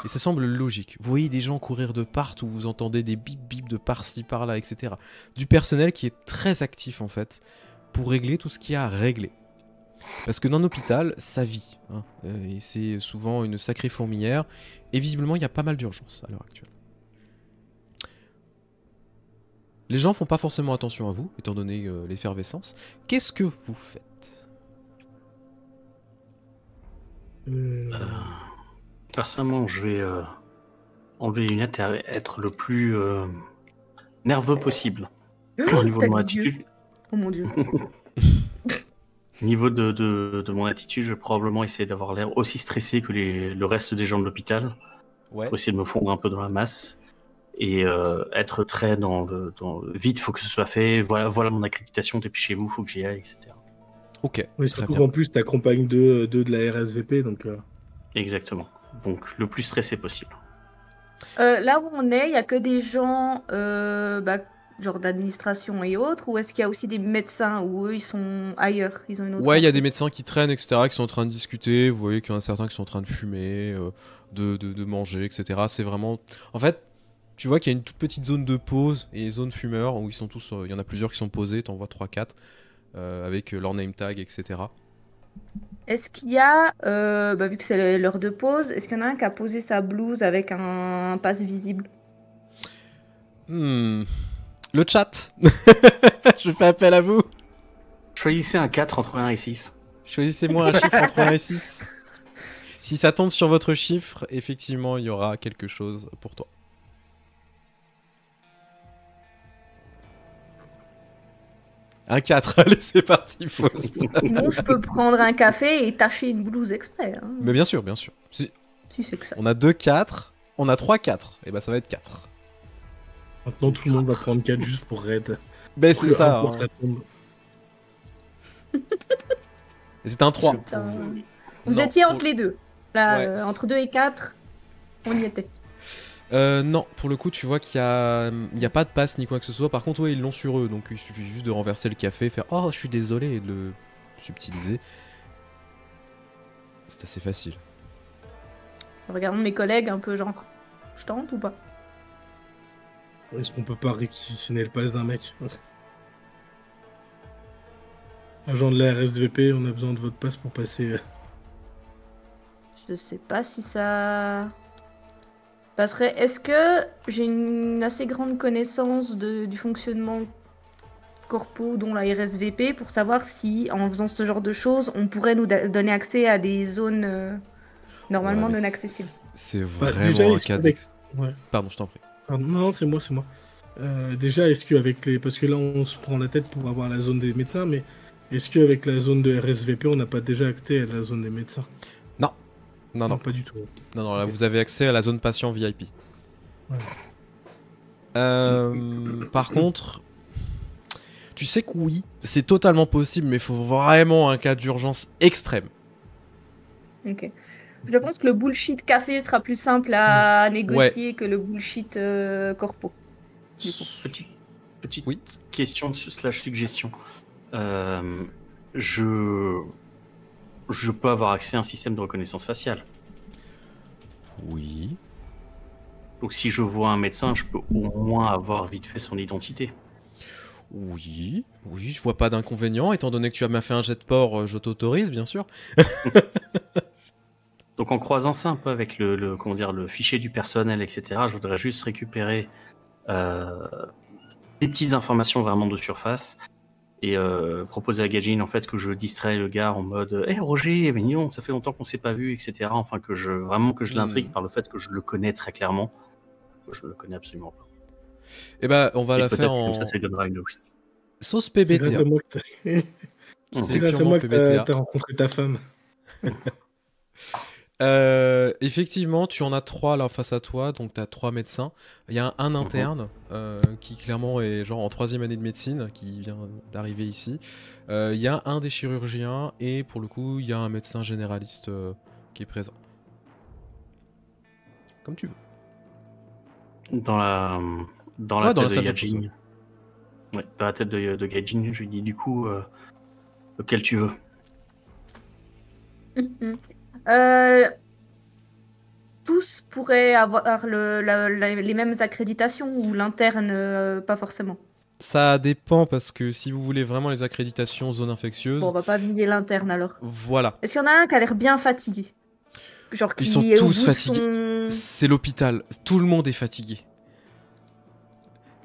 Et ça semble logique. Vous voyez des gens courir de partout, vous entendez des bip bip de par-ci par-là, etc. Du personnel qui est très actif en fait pour régler tout ce qu'il y a à régler. Parce que dans un hôpital, ça vit. Hein, et c'est souvent une sacrée fourmilière. Et visiblement, il y a pas mal d'urgences à l'heure actuelle. Les gens font pas forcément attention à vous, étant donné l'effervescence. Qu'est-ce que vous faites? Personnellement, je vais enlever les lunettes et être le plus nerveux possible. Au niveau de T'as mon dit Dieu. attitude, Oh mon dieu. au niveau de mon attitude, je vais probablement essayer d'avoir l'air aussi stressé que le reste des gens de l'hôpital. Ouais. Pour essayer de me fondre un peu dans la masse. Et être très vite, faut que ce soit fait. Voilà mon accréditation, dépêchez-vous, faut que j'y aille, etc. Ok, Oui, très surtout bien. qu'en plus, t'accompagnes deux de la RSVP, donc. Exactement. Donc le plus stressé possible. Là où on est, il y a que des gens genre d'administration et autres, ou est-ce qu'il y a aussi des médecins où eux ils sont ailleurs, ils ont une autre Ouais, il y a entrée des médecins qui traînent, etc., qui sont en train de discuter. Vous voyez qu'il y en a certains qui sont en train de fumer, de manger, etc. C'est vraiment. En fait, tu vois qu'il y a une toute petite zone de pause et une zone fumeur où ils sont tous. Il y en a plusieurs qui sont posés, t'en vois 3-4, avec leur name tag, etc. Est-ce qu'il y a, vu que c'est l'heure de pause, est-ce qu'il y en a un qui a posé sa blouse avec un passe visible? Le chat Je fais appel à vous. Choisissez un 4 entre 1 et 6. Choisissez-moi un chiffre entre 1 et 6. Si ça tombe sur votre chiffre, effectivement, il y aura quelque chose pour toi. Un 4, allez, c'est parti, Faust. Sinon, je peux prendre un café et tâcher une blouse exprès. Hein. Mais bien sûr, bien sûr. Si Si c'est que ça. on a 2 4, on a 3 4, et bah ça va être 4. Maintenant, tout le monde va prendre 4 juste pour raid. Ben c'est ça. Pour hein. ça tombe. Et c'était un 3. Putain. Vous Non, étiez pour- entre les deux. Là, Ouais. entre 2 et 4, on y était. Non, pour le coup, tu vois qu'il y a pas de passe ni quoi que ce soit. Par contre, ouais, ils l'ont sur eux, donc il suffit juste de renverser le café, faire oh, je suis désolé, et de le subtiliser. C'est assez facile. Regardons mes collègues un peu genre, je tente ou pas? Est-ce qu'on peut pas réquisitionner le pass d'un mec? Agent de la RSVP, on a besoin de votre passe pour passer. Je sais pas si ça passerait. Est-ce que j'ai une assez grande connaissance du fonctionnement corpo, dont la RSVP, pour savoir si, en faisant ce genre de choses, on pourrait nous donner accès à des zones normalement Ouais, mais non accessibles? C'est Bah, vraiment déjà, un est-ce cas qu'avec- d'ex... Ouais. Pardon, je t'en prie. Ah, non, c'est moi. Déjà, est-ce qu'avec les. Parce que là, on se prend la tête pour avoir la zone des médecins, mais est-ce qu'avec la zone de RSVP, on n'a pas déjà accès à la zone des médecins? Non, non, pas du tout. non, là Ok. vous avez accès à la zone patient VIP. Ouais. Par contre, tu sais que oui, c'est totalement possible, mais il faut vraiment un cas d'urgence extrême. Ok. Je pense que le bullshit café sera plus simple à négocier que le bullshit corpo. Du coup. Petite Oui. question slash suggestion. Je peux avoir accès à un système de reconnaissance faciale. Oui. Donc si je vois un médecin, je peux au moins avoir vite fait son identité. Oui, je vois pas d'inconvénient, étant donné que tu as bien fait un jet de port, je t'autorise, bien sûr. Donc en croisant ça un peu avec comment dire, le fichier du personnel, etc., je voudrais juste récupérer des petites informations vraiment de surface et proposer à Gajin en fait que je distrais le gars en mode hey Roger, mais non, ça fait longtemps qu'on s'est pas vu, etc. Enfin que je l'intrigue par le fait que je le connais très clairement. Je le connais absolument pas. Eh ben, on va Et la peut-être faire que en comme ça lui donnera une sauce C'est grâce PBTA. à moi que t'as- C'est c'est grâce à purement moi que PBTA. t'as rencontré ta femme. Effectivement, tu en as 3 là face à toi, donc tu as 3 médecins. Il y a un interne qui clairement est genre en 3e année de médecine, qui vient d'arriver ici. Il y a un des chirurgiens et pour le coup, il y a un médecin généraliste qui est présent. Comme tu veux. dans la Ouais, dans tête la de salle de Yajin. pause. Ouais, dans la tête de Gajin, je lui dis du coup lequel tu veux. Tous pourraient avoir les mêmes accréditations ou l'interne pas forcément. Ça dépend parce que si vous voulez vraiment les accréditations zone infectieuse, Bon, on va pas viser l'interne alors. voilà. Est-ce qu'il y en a un qui a l'air bien fatigué? Genre qui Ils sont est au tous bout fatigués. de son... C'est l'hôpital, tout le monde est fatigué.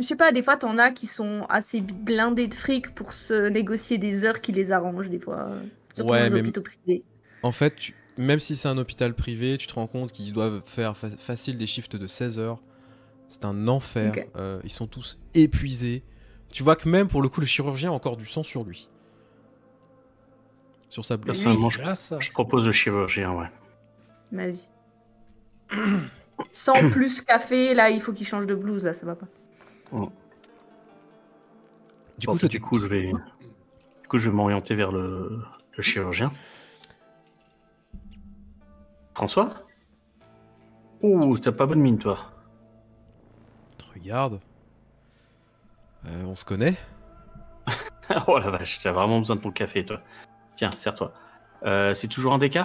Je sais pas, des fois t'en as qui sont assez blindés de fric pour se négocier des heures qui les arrangent des fois. Surtout Ouais, dans les mais hôpitaux privés. en fait, même si c'est un hôpital privé, tu te rends compte qu'ils doivent faire facile des shifts de 16 heures. C'est un enfer. Ok. Ils sont tous épuisés. Tu vois que même pour le coup, le chirurgien a encore du sang sur lui. Sur sa blessure. Personnellement, Là, ça. je propose le chirurgien, ouais. Vas-y. Sans plus café, là il faut qu'il change de blouse, là ça va pas. Du Bon, coup, je du coup, je vais m'orienter vers le chirurgien. François? Ouh, t'as pas bonne mine, toi. Regarde. On se connaît. Oh la vache, t'as vraiment besoin de ton café, toi. Tiens, serre-toi. C'est toujours un DK?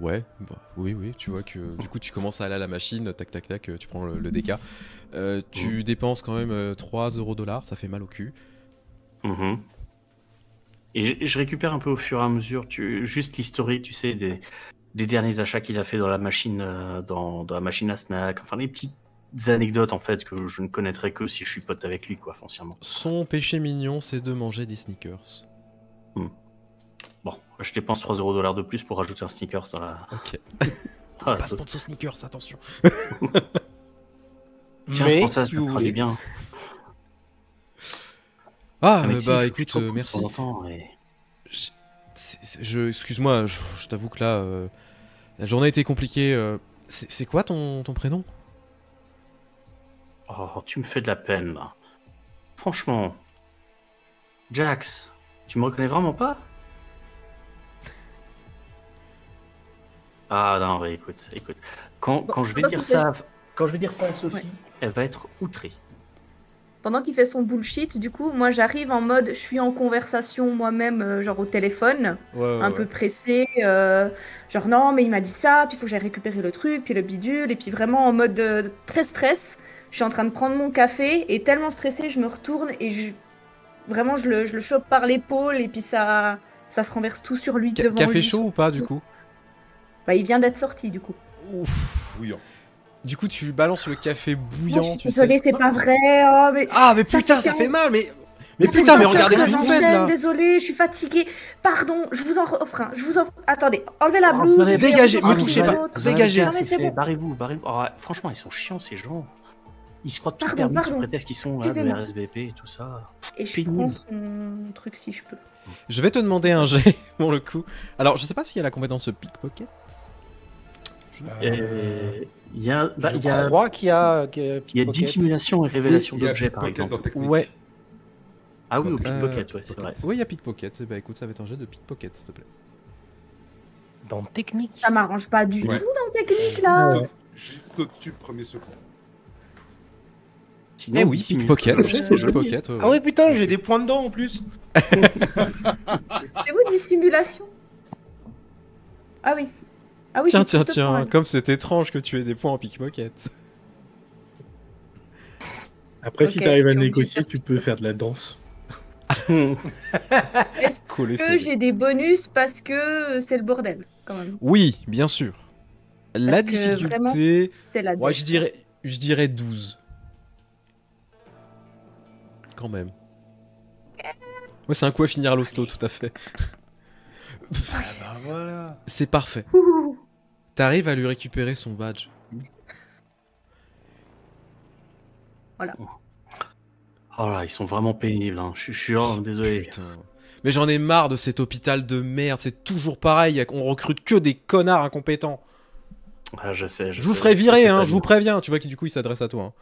Ouais, bah, oui, tu vois que du coup tu commences à aller à la machine, tac, tu prends le DK. Tu dépenses quand même 3 $, ça fait mal au cul. Mhm. Et je récupère un peu au fur et à mesure, juste l'historique, tu sais, des derniers achats qu'il a fait dans la machine, dans la machine à snack, enfin des petites anecdotes en fait que je ne connaîtrais que si je suis pote avec lui, quoi, foncièrement. Son péché mignon, c'est de manger des sneakers. Bon, je dépense 3 $ de plus pour rajouter un sneakers dans la. Ok. Ah, Pas sponsor sneakers, attention. Tiens, Mais prends ça, si ça vous me fera du voulez. bien. Ah, mais tu sais, bah il faut que écoute, je coupe de merci. temps en temps, et- Excuse-moi, je t'avoue que là, la journée a été compliquée. C'est quoi ton prénom? Oh, tu me fais de la peine, là. Franchement. Jax, tu me reconnais vraiment pas? Ah non, ouais, écoute. Quand je vais pendant dire qu'il fait ça, quand je vais dire ça à Sophie, Ouais. elle va être outrée. Pendant qu'il fait son bullshit, du coup, moi j'arrive en mode, je suis en conversation moi-même, genre au téléphone, un peu pressée, genre non, mais il m'a dit ça, puis il faut que j'aille récupérer le truc, puis le bidule, et puis vraiment en mode très stress. Je suis en train de prendre mon café et tellement stressée, je me retourne et vraiment je le chope par l'épaule et puis ça se renverse tout sur lui devant Café lui. chaud ou pas du coup? Bah il vient d'être sorti du coup. Ouf. Bouillant. Du coup, tu balances le café bouillant, Non, je suis tu désolée, sais. c'est pas vrai. Oh, mais... Ah, mais putain, ça Ça fait fait mal, mais Ça fait putain, mais 5 heures regardez que ce que vous faites j'enchaîne, là. Désolée, je suis fatiguée. Pardon, je vous en offre un. Je vous offre. Attendez, enlevez la blouse. Attendez, et puis dégagez, on me en touchez prend pas. l'autre. Dégagez. Non, mais c'est bon. Barrez-vous. Oh, franchement, ils sont chiants ces gens. Ils se croient tout Pardon, permis sous pardon. prétexte qu'ils sont là, de Excusez-moi. RSVP et tout ça. Et je Pénible. prends son truc si je peux. Je vais te demander un jet pour le coup. Alors, je sais pas s'il y a la compétence pickpocket. Il y a, Je crois qu'il y a. il y a dissimulation et révélation Il y a d'objets par pickpocket exemple. dans technique. Ouais. Ah oui, au Euh, pickpocket, ouais, c'est vrai. Oui, il y a pickpocket. Bah écoute, ça va être un jet de pickpocket, s'il te plaît. Dans technique. Ça m'arrange pas du Ouais. tout dans le technique là. Juste au-dessus, premier secours. Sinon, Eh oui, dissimulation pickpocket. d'objets, c'est joli. Pickpocket, ouais, Ah ouais, putain, j'ai des points dedans en plus. C'est où dissimulation? Ah oui. Ah oui. Tiens, j'ai tiens, plus de tiens, points. comme c'est étrange que tu aies des points en pickpocket. Après, Ok, si t'arrives à donc, négocier, tu peux faire de la danse. Est-ce Coller que serré. j'ai des bonus parce que c'est le bordel quand même? Oui, bien sûr. La Parce que vraiment, difficulté, c'est la ouais, dèche, je dirais 12. Quand même. Ouais, c'est un coup à finir à l'hosto, tout à fait. Ah bah voilà. C'est parfait. quoi. Ouh. T'arrives à lui récupérer son badge. Oh là, ils sont vraiment pénibles. Hein. Je suis désolé. Putain. Mais j'en ai marre de cet hôpital de merde, c'est toujours pareil, on recrute que des connards incompétents. Ah, je sais. Je vous ferai virer, hein, je vous préviens. Tu vois qui du coup il s'adresse à toi. Hein.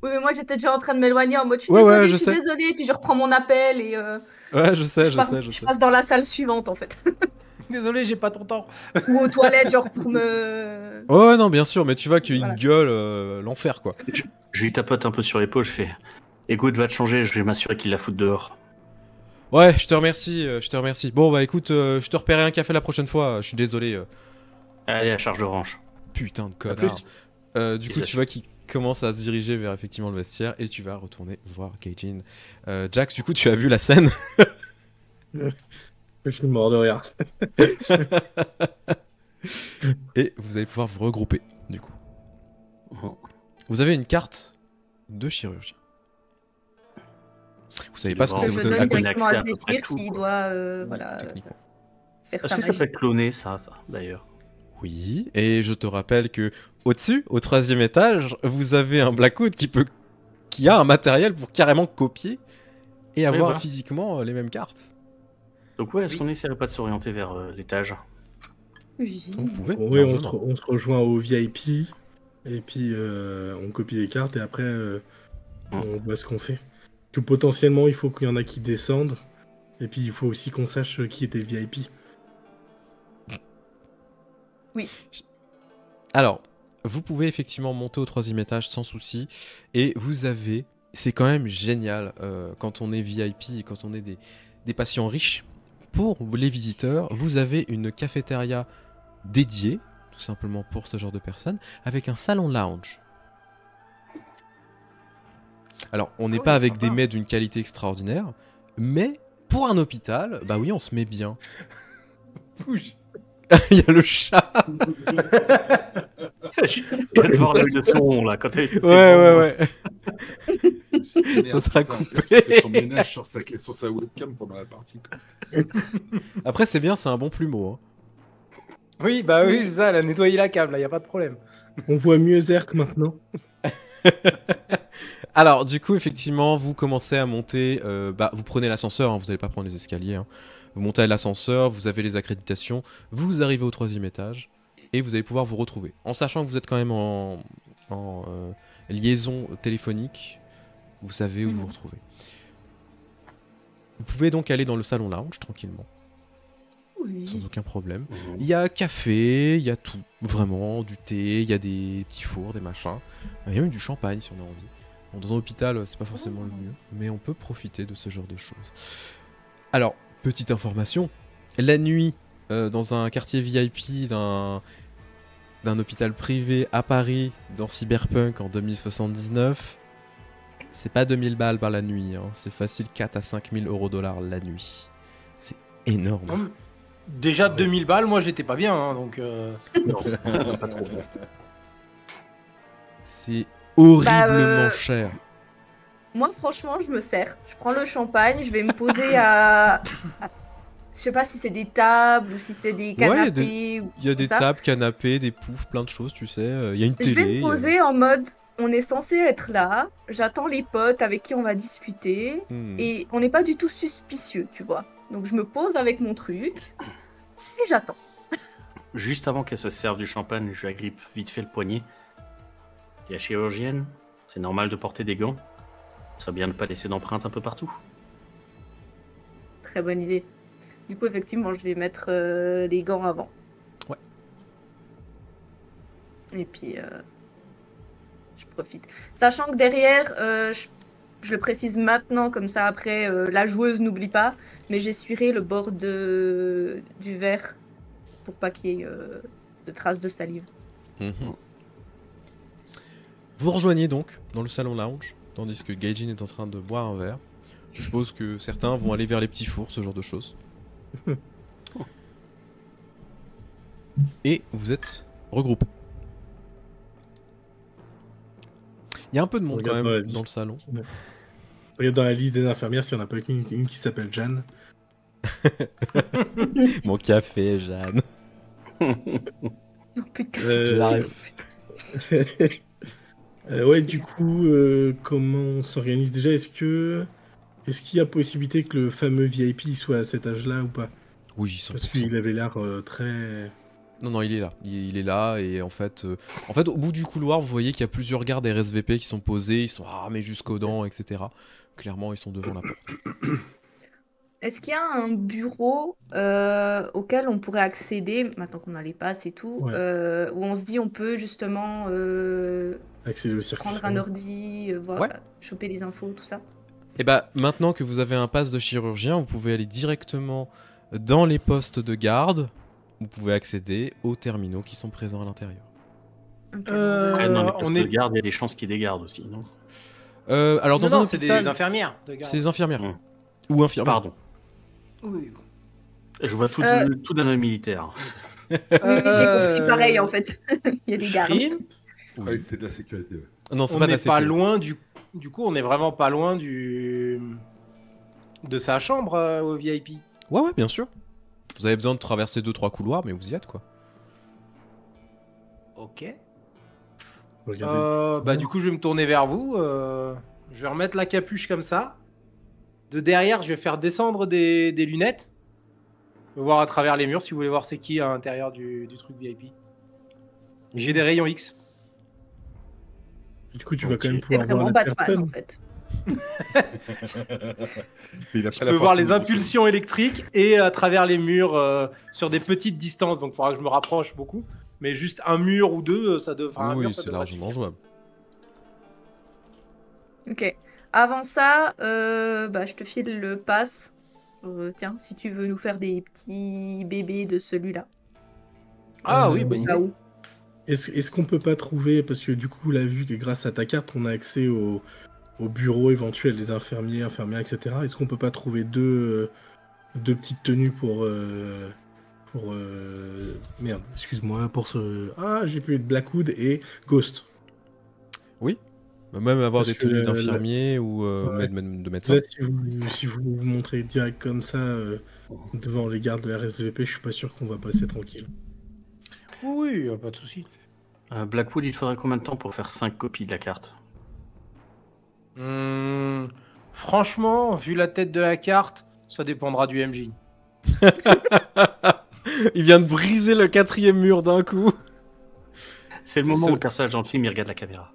Oui, mais moi j'étais déjà en train de m'éloigner en mode je suis Ouais, ouais, désolée, je je suis sais. désolée, puis je reprends mon appel et Ouais, je sais, je passe, sais, je je sais. passe dans la salle suivante en fait. Désolé, j'ai pas ton temps. Ou aux toilettes, genre pour me. Ouais, non, bien sûr, mais tu vois qu'il Voilà. gueule l'enfer quoi. Je lui tapote un peu sur l'épaule, je fais écoute, va te changer, je vais m'assurer qu'il la foute dehors. Ouais, je te remercie, je te remercie. Bon, bah écoute, je te repaierai un café la prochaine fois, je suis désolé. Allez, à charge de range. Putain de À connard. plus. Du coup, tu vois qu'il commence à se diriger vers effectivement le vestiaire et tu vas retourner voir Keijin. Jax, du coup, tu as vu la scène. Je suis mort de rire. Et vous allez pouvoir vous regrouper, du coup. Mhm. Vous avez une carte de chirurgie. Vous savez pas ce que Que ça Je vous donne donne à donne quoi directement accès à à peu près Zephyr tout, s'il quoi. doit voilà, techniquement. faire Est-ce sa que ça magie. peut être cloné, ça d'ailleurs? Oui, et je te rappelle que au-dessus, au 3e étage, vous avez un Blackwood qui a un matériel pour carrément copier et avoir voilà. physiquement les mêmes cartes. Donc ouais, est-ce Oui. qu'on essaierait pas de s'orienter vers l'étage? Oui. Vous pouvez. Oui, largement. on se rejoint au VIP. Et puis, on copie les cartes et après, on voit ce qu'on fait. Que potentiellement, il faut qu'il y en a qui descendent. Et puis, il faut aussi qu'on sache qui était le VIP. Alors, vous pouvez effectivement monter au 3e étage sans souci. Et vous avez, c'est quand même génial quand on est VIP et quand on est des patients riches. Pour les visiteurs, vous avez une cafétéria dédiée, tout simplement pour ce genre de personnes, avec un salon lounge. Alors, on n'est oui, pas avec sympa. des mets d'une qualité extraordinaire, mais pour un hôpital, bah oui, on se met bien. Bouge. Il y a le chat. Je viens de voir l'œil de son là quand elle était Ouais. Ça sera coupé. coupé. Il fait son ménage sur sa webcam pendant la partie. quoi. Après, c'est bien, c'est un bon plumeau. Hein. Oui, bah oui, c'est ça, elle a nettoyé la câble, là, y a pas de problème. On voit mieux Zerk maintenant. Alors, du coup, effectivement, vous commencez à monter. Vous prenez l'ascenseur, hein, vous n'allez pas prendre les escaliers. Hein. Vous montez à l'ascenseur, vous avez les accréditations, vous arrivez au 3e étage et vous allez pouvoir vous retrouver. En sachant que vous êtes quand même en liaison téléphonique, vous savez où vous vous retrouvez. Vous pouvez donc aller dans le salon lounge tranquillement, Oui. sans aucun problème. Mhm. Il y a café, il y a tout, vraiment, du thé, il y a des petits fours, des machins. Il y a même du champagne si on a envie. Bon, dans un hôpital, c'est pas forcément le mieux, mais on peut profiter de ce genre de choses. Alors, petite information, la nuit, dans un quartier VIP d'un hôpital privé à Paris dans Cyberpunk en 2079, c'est pas 2000 balles par la nuit, hein. C'est facile 4 à 5000 € la nuit. C'est énorme. Non, mais déjà 2000 balles, moi j'étais pas bien, hein, donc. Non, pas trop. C'est horriblement cher. Moi, franchement, je me sers. Je prends le champagne, je vais me poser à... Je sais pas si c'est des tables ou si c'est des canapés. Il y a des tables, canapés, des poufs, plein de choses, tu sais. Il y a une Je vais télé. me poser en mode, on est censé être là, j'attends les potes avec qui on va discuter, et on n'est pas du tout suspicieux, tu vois. Donc je me pose avec mon truc, et j'attends. Juste avant qu'elle se serve du champagne, je lui agrippe vite fait le poignet. T'es la chirurgienne, c'est normal de porter des gants. Ça serait bien de ne pas laisser d'empreintes un peu partout. Très bonne idée. Du coup, effectivement, je vais mettre les gants avant. Ouais. Et puis, je profite. Sachant que derrière, je le précise maintenant, comme ça après, la joueuse n'oublie pas, mais j'essuierai le bord du verre pour pas qu'il y ait de traces de salive. Vous rejoignez donc dans le salon lounge, tandis que Gaijin est en train de boire un verre. Je suppose que certains vont aller vers les petits fours, ce genre de choses. Et vous êtes regroupés. Il y a un peu de monde quand même dans le salon. Regarde dans la liste des infirmières s'il n'y en a pas une qui s'appelle Jeanne. Mon café, Jeanne. Oh putain. J'ai la ref. Ouais, du coup, comment on s'organise déjà? Est-ce qu'il y a possibilité que le fameux VIP soit à cet âge-là ou pas? Oui, 100%. Parce qu'il avait l'air très... Non, il est là. Il est là et en fait, au bout du couloir, vous voyez qu'il y a plusieurs gardes RSVP qui sont posés. Ils sont armés jusqu'aux dents, etc. Clairement, ils sont devant la porte. Est-ce qu'il y a un bureau auquel on pourrait accéder, maintenant qu'on a les passes et tout, Ouais. où on se dit on peut justement accéder au circuit prendre un ordi, voir, Ouais. choper les infos, tout ça? Et bah, maintenant que vous avez un pass de chirurgien, vous pouvez aller directement dans les postes de garde. Vous pouvez accéder aux terminaux qui sont présents à l'intérieur. Ok. Après, dans les on postes est- de garde, il y a des chances qu'ils dégardent aussi, non? Alors, dans un c'est hôpital, des infirmières de garde. c'est des infirmières. Mmh. Ou infirmières. Pardon. Oui. Je vois tout d'un œil militaire. Oui, j'ai compris pareil en fait. Il y a des gardes. Shrimp, Ouais, c'est de la sécurité. Ouais. Non, c'est on pas de la n'est pas sécurité. loin du coup, on est vraiment pas loin de sa chambre au VIP. Ouais, bien sûr. Vous avez besoin de traverser 2-3 couloirs, mais vous y êtes, quoi. Ok. Regardez. Bah du coup, je vais me tourner vers vous. Je vais remettre la capuche comme ça. De derrière, je vais faire descendre des lunettes. Je vais voir à travers les murs si vous voulez voir c'est qui à l'intérieur du truc VIP. J'ai des rayons X. Du coup, tu vas quand même C'est pouvoir voir vraiment la Batman personne. en fait. Je peux voir les impulsions électriques et à travers les murs sur des petites distances. Donc il faudra que je me rapproche beaucoup. Mais juste un mur ou deux, ça devrait. Oui, c'est largement jouable. Ok. Avant ça, bah, je te file le pass. Tiens, si tu veux nous faire des petits bébés de celui-là. Ah oui, bonne idée. Là où. Est-ce qu'on peut pas trouver, parce que du coup, là, vu que grâce à ta carte, on a accès au bureau éventuel des infirmiers, infirmières, etc. Est-ce qu'on peut pas trouver deux petites tenues pour merde, excuse-moi, pour ce... Ah, j'ai plus de Blackwood et Ghost. Oui. Même avoir Parce des que tenues d'infirmier ou ouais. de médecin. Là, si vous vous montrez direct comme ça devant les gardes de la RSVP, je suis pas sûr qu'on va passer tranquille. Oui, pas de souci. Blackwood, il faudrait combien de temps pour faire 5 copies de la carte? Franchement, vu la tête de la carte, ça dépendra du MJ. Il vient de briser le 4e mur d'un coup. C'est le moment où le personnage dans le film il regarde la caméra.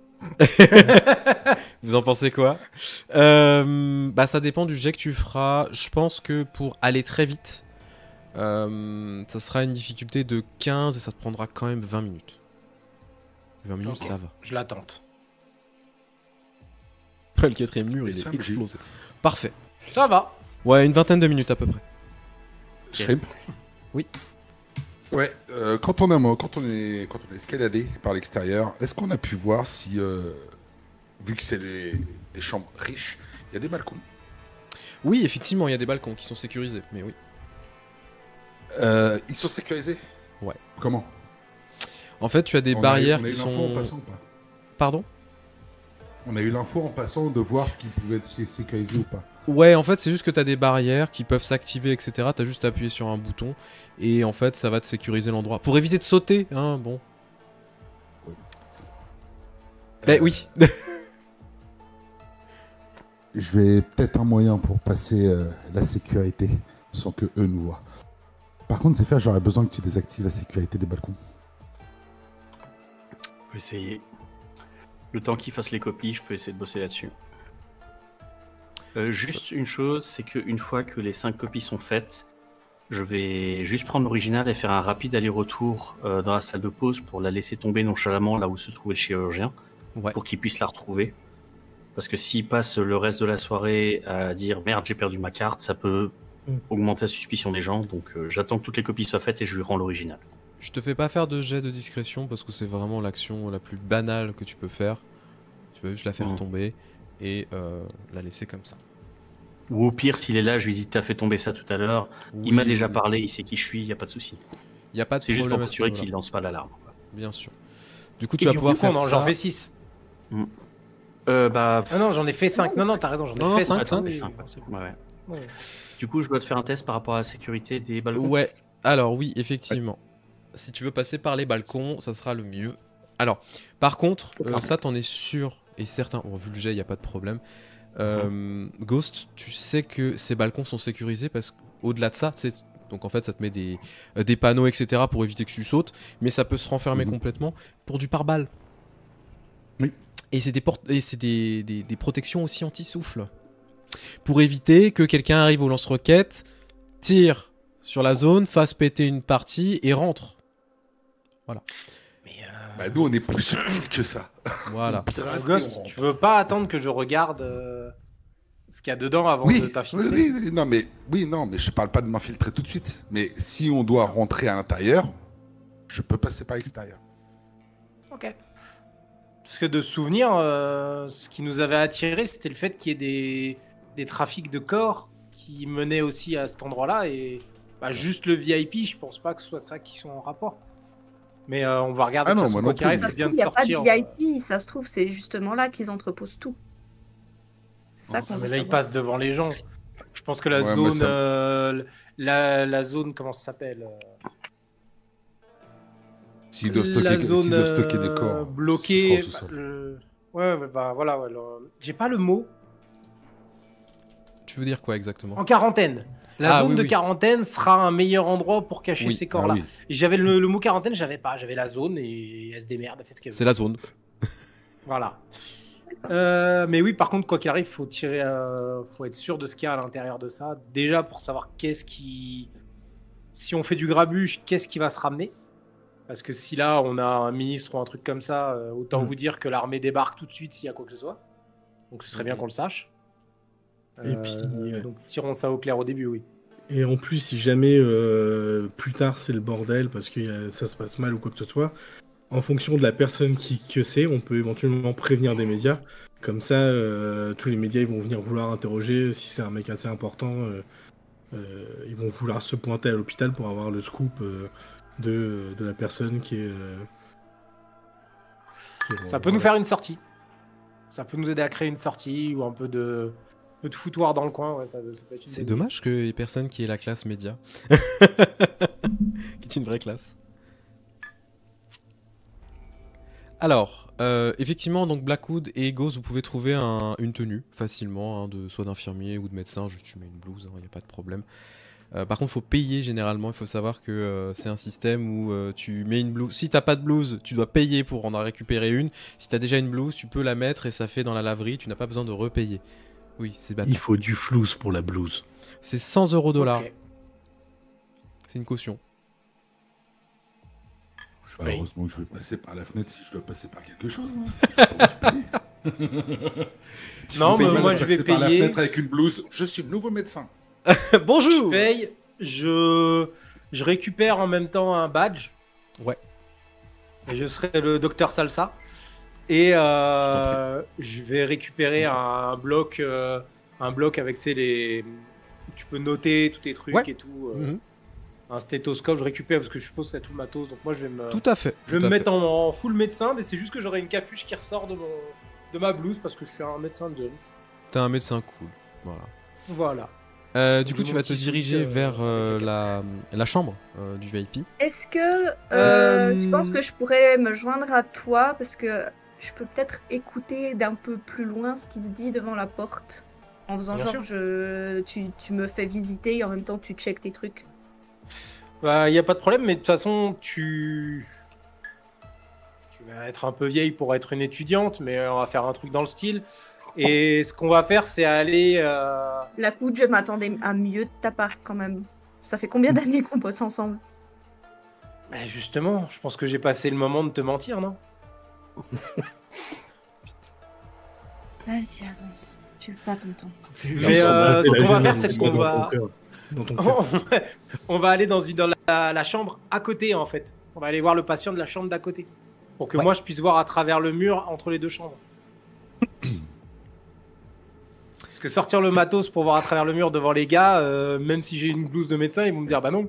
Vous en pensez quoi? Bah ça dépend du jet que tu feras. Je pense que pour aller très vite, ça sera une difficulté de 15 et ça te prendra quand même 20 minutes. 20 minutes, Ok. ça va. Je l'attente. Le 4e mur, Et il est ça, explosé. Parfait. Ça va. Ouais, une vingtaine de minutes à peu près. Shrimp. Oui. Ouais, quand on est escaladé par l'extérieur, est-ce qu'on a pu voir si, vu que c'est des chambres riches, il y a des balcons? Oui, effectivement, il y a des balcons qui sont sécurisés, mais oui. Ils sont sécurisés? Ouais. Comment? En fait, tu as des On a barrières eu qui l'info en sont... passant ou pas? Pardon? On a eu l'info en passant de voir ce qui pouvait être sécurisé ou pas. Ouais, en fait, c'est juste que t'as des barrières qui peuvent s'activer, etc. T'as juste à appuyer sur un bouton et en fait, ça va te sécuriser l'endroit. Pour éviter de sauter, hein, bon. Oui. Ben oui. Je vais peut-être un moyen pour passer la sécurité sans que eux nous voient. Par contre, Zephyr, j'aurais besoin que tu désactives la sécurité des balcons. Je peux essayer. Le temps qu'ils fassent les copies, je peux essayer de bosser là-dessus. Juste une chose, c'est qu'une fois que les 5 copies sont faites, je vais juste prendre l'original et faire un rapide aller-retour dans la salle de pause pour la laisser tomber nonchalamment là où se trouvait le chirurgien, Ouais. pour qu'il puisse la retrouver. Parce que s'il passe le reste de la soirée à dire « Merde, j'ai perdu ma carte », ça peut augmenter la suspicion des gens. Donc j'attends que toutes les copies soient faites et je lui rends l'original. Je te fais pas faire de jet de discrétion parce que c'est vraiment l'action la plus banale que tu peux faire. Tu vas juste la faire tomber et la laisser comme ça. Ou au pire, s'il est là, je lui dis « T'as fait tomber ça tout à l'heure. Il m'a déjà parlé, il sait qui je suis, il n'y a pas de souci. » Il n'y a pas de C'est juste problème pour à ce m'assurer niveau-là. qu'il lance pas l'alarme. Bien sûr. Du coup, tu vas Du pouvoir coup, faire j'en ça. fais 6. Bah, Ah non, j'en ai fait 5. Non, t'as raison, j'en Non, ai fait cinq, 5. cinq. Oui, cinq, c'est bon. ouais. Ouais. Du coup, je dois te faire un test par rapport à la sécurité des balcons. Ouais, alors oui, effectivement. Si tu veux passer par les balcons, ça sera le mieux. Alors, par contre, ça t'en es sûr et certain. Bon, vu le jet, il n'y a pas de problème. Ghost, tu sais que ces balcons sont sécurisés parce qu'au-delà de ça, donc en fait, ça te met des panneaux, etc. pour éviter que tu sautes, mais ça peut se renfermer complètement pour du pare-balles. Oui. Et c'est des protections aussi anti-souffle. Pour éviter que quelqu'un arrive au lance-roquettes, tire sur la zone, fasse péter une partie et rentre. Voilà. Mais Bah nous, on est plus subtil que ça. Voilà. Pirate, Ghost, on tu veux pas attendre que je regarde ce qu'il y a dedans avant de t'infiltrer? oui, non, mais je parle pas de m'infiltrer tout de suite. Mais si on doit rentrer à l'intérieur, je peux passer par l'extérieur. Ok. Parce que de souvenir, ce qui nous avait attiré, c'était le fait qu'il y ait des trafics de corps qui menaient aussi à cet endroit-là. Et bah, juste le VIP, je pense pas que ce soit ça qui soit en rapport. Mais on va regarder. Ah non, de toute moi façon, non quoi qu'il arrive, plus. Ça c'est se bien trouve, de il n'y a pas de sortir. VIP, ça se trouve, c'est justement là qu'ils entreposent tout. C'est ça qu'on Mais veut là, ils savoir. passent devant les gens. Je pense que la Ouais, moi, zone, la zone, comment ça s'appelle S'ils doivent la stocker, zone des corps, bloquée. ce sera au sous-sol. Ouais, bah voilà. Ouais, j'ai pas le mot. Tu veux dire quoi exactement? En quarantaine. La zone oui, de oui. quarantaine sera un meilleur endroit pour cacher Oui. ces corps-là. Ah oui. Et j'avais le mot quarantaine, j'avais pas. J'avais la zone et elle se démerde, elle fait ce qu'elle veut. C'est la zone. Voilà. Mais oui, par contre, quoi qu'il arrive, faut tirer, faut être sûr de ce qu'il y a à l'intérieur de ça. Déjà pour savoir si on fait du grabuge, qu'est-ce qui va se ramener. Parce que si là on a un ministre ou un truc comme ça, autant vous dire que l'armée débarque tout de suite s'il y a quoi que ce soit. Donc ce serait bien qu'on le sache. Et puis, donc tirons ça au clair au début, oui. Et en plus, si jamais plus tard c'est le bordel parce que ça se passe mal ou quoi que ce soit, en fonction de la personne que c'est, on peut éventuellement prévenir des médias. Comme ça, tous les médias ils vont venir vouloir interroger. Si c'est un mec assez important, ils vont vouloir se pointer à l'hôpital pour avoir le scoop de la personne qui est. Ça peut nous faire une sortie. Ça peut nous aider à créer une sortie ou un peu de foutoir dans le coin. Ouais, ça peut être une C'est bonne dommage qu'il y ait personne qui ait la classe média. Qui est une vraie classe. Alors, effectivement, donc Blackwood et Ghost, vous pouvez trouver une tenue facilement, hein, soit d'infirmier ou de médecin. Juste tu mets une blouse, il n'y a pas de problème. Par contre, il faut payer généralement. Il faut savoir que c'est un système où tu mets une blouse. Si t'as pas de blouse, tu dois payer pour en récupérer une. Si t'as déjà une blouse, tu peux la mettre et ça fait dans la laverie. Tu n'as pas besoin de repayer. Oui, c'est bâtard. Il faut du flouze pour la blouse. C'est 100 € $. Ok. C'est une caution. Bah, heureusement que je vais passer par la fenêtre si je dois passer par quelque chose. Moi. Non, mais moi, de je vais passer par la payer. fenêtre avec une blouse. Je suis le nouveau médecin. Bonjour. Paye, je je récupère en même temps un badge. Ouais. Et je serai le docteur Salsa. Et je vais récupérer un bloc avec, tu sais, les... Tu peux noter tous tes trucs et tout. Un stéthoscope, je récupère parce que je suppose que c'est tout le matos. Donc moi, je vais me, Tout à fait. je vais me mettre en full médecin. Mais c'est juste que j'aurai une capuche qui ressort de ma blouse parce que je suis un médecin de Jones. T'es un médecin cool. Voilà. Voilà. Du coup, tu vas te diriger vers la chambre du VIP. Est-ce que tu penses que je pourrais me joindre à toi parce que je peux peut-être écouter d'un peu plus loin ce qui se dit devant la porte en faisant Bien genre tu me fais visiter et en même temps tu checkes tes trucs. Bah, y a pas de problème, mais de toute façon, tu vas être un peu vieille pour être une étudiante, mais on va faire un truc dans le style. Et ce qu'on va faire, c'est aller. La coude, je m'attendais à mieux de ta part quand même. Ça fait combien d'années qu'on bosse ensemble? Mais justement, je pense que j'ai passé le moment de te mentir, non? Vas-y, avance. Tu veux pas ton temps. Mais ce qu'on va faire, c'est qu'on Dans va. ton cœur. Dans ton cœur. On va aller dans la chambre à côté, en fait. On va aller voir le patient de la chambre d'à côté. Pour que moi, je puisse voir à travers le mur entre les deux chambres. Parce que sortir le matos pour voir à travers le mur devant les gars, même si j'ai une blouse de médecin, ils vont me dire bah non.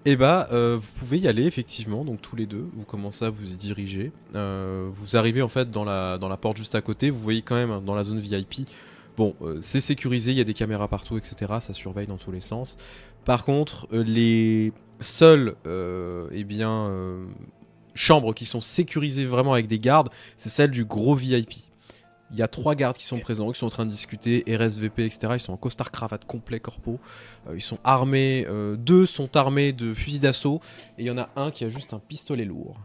Et bah, vous pouvez y aller effectivement, donc tous les deux, vous commencez à vous y diriger. Vous arrivez en fait dans la porte juste à côté, vous voyez quand même hein, dans la zone VIP, bon, c'est sécurisé, il y a des caméras partout, etc. Ça surveille dans tous les sens. Par contre, les seules chambres qui sont sécurisées vraiment avec des gardes, c'est celle du gros VIP. Il y a 3 gardes qui sont présents, qui sont en train de discuter, RSVP, etc. Ils sont en costard cravate complet corpo. Ils sont armés, 2 sont armés de fusils d'assaut, et il y en a un qui a juste un pistolet lourd.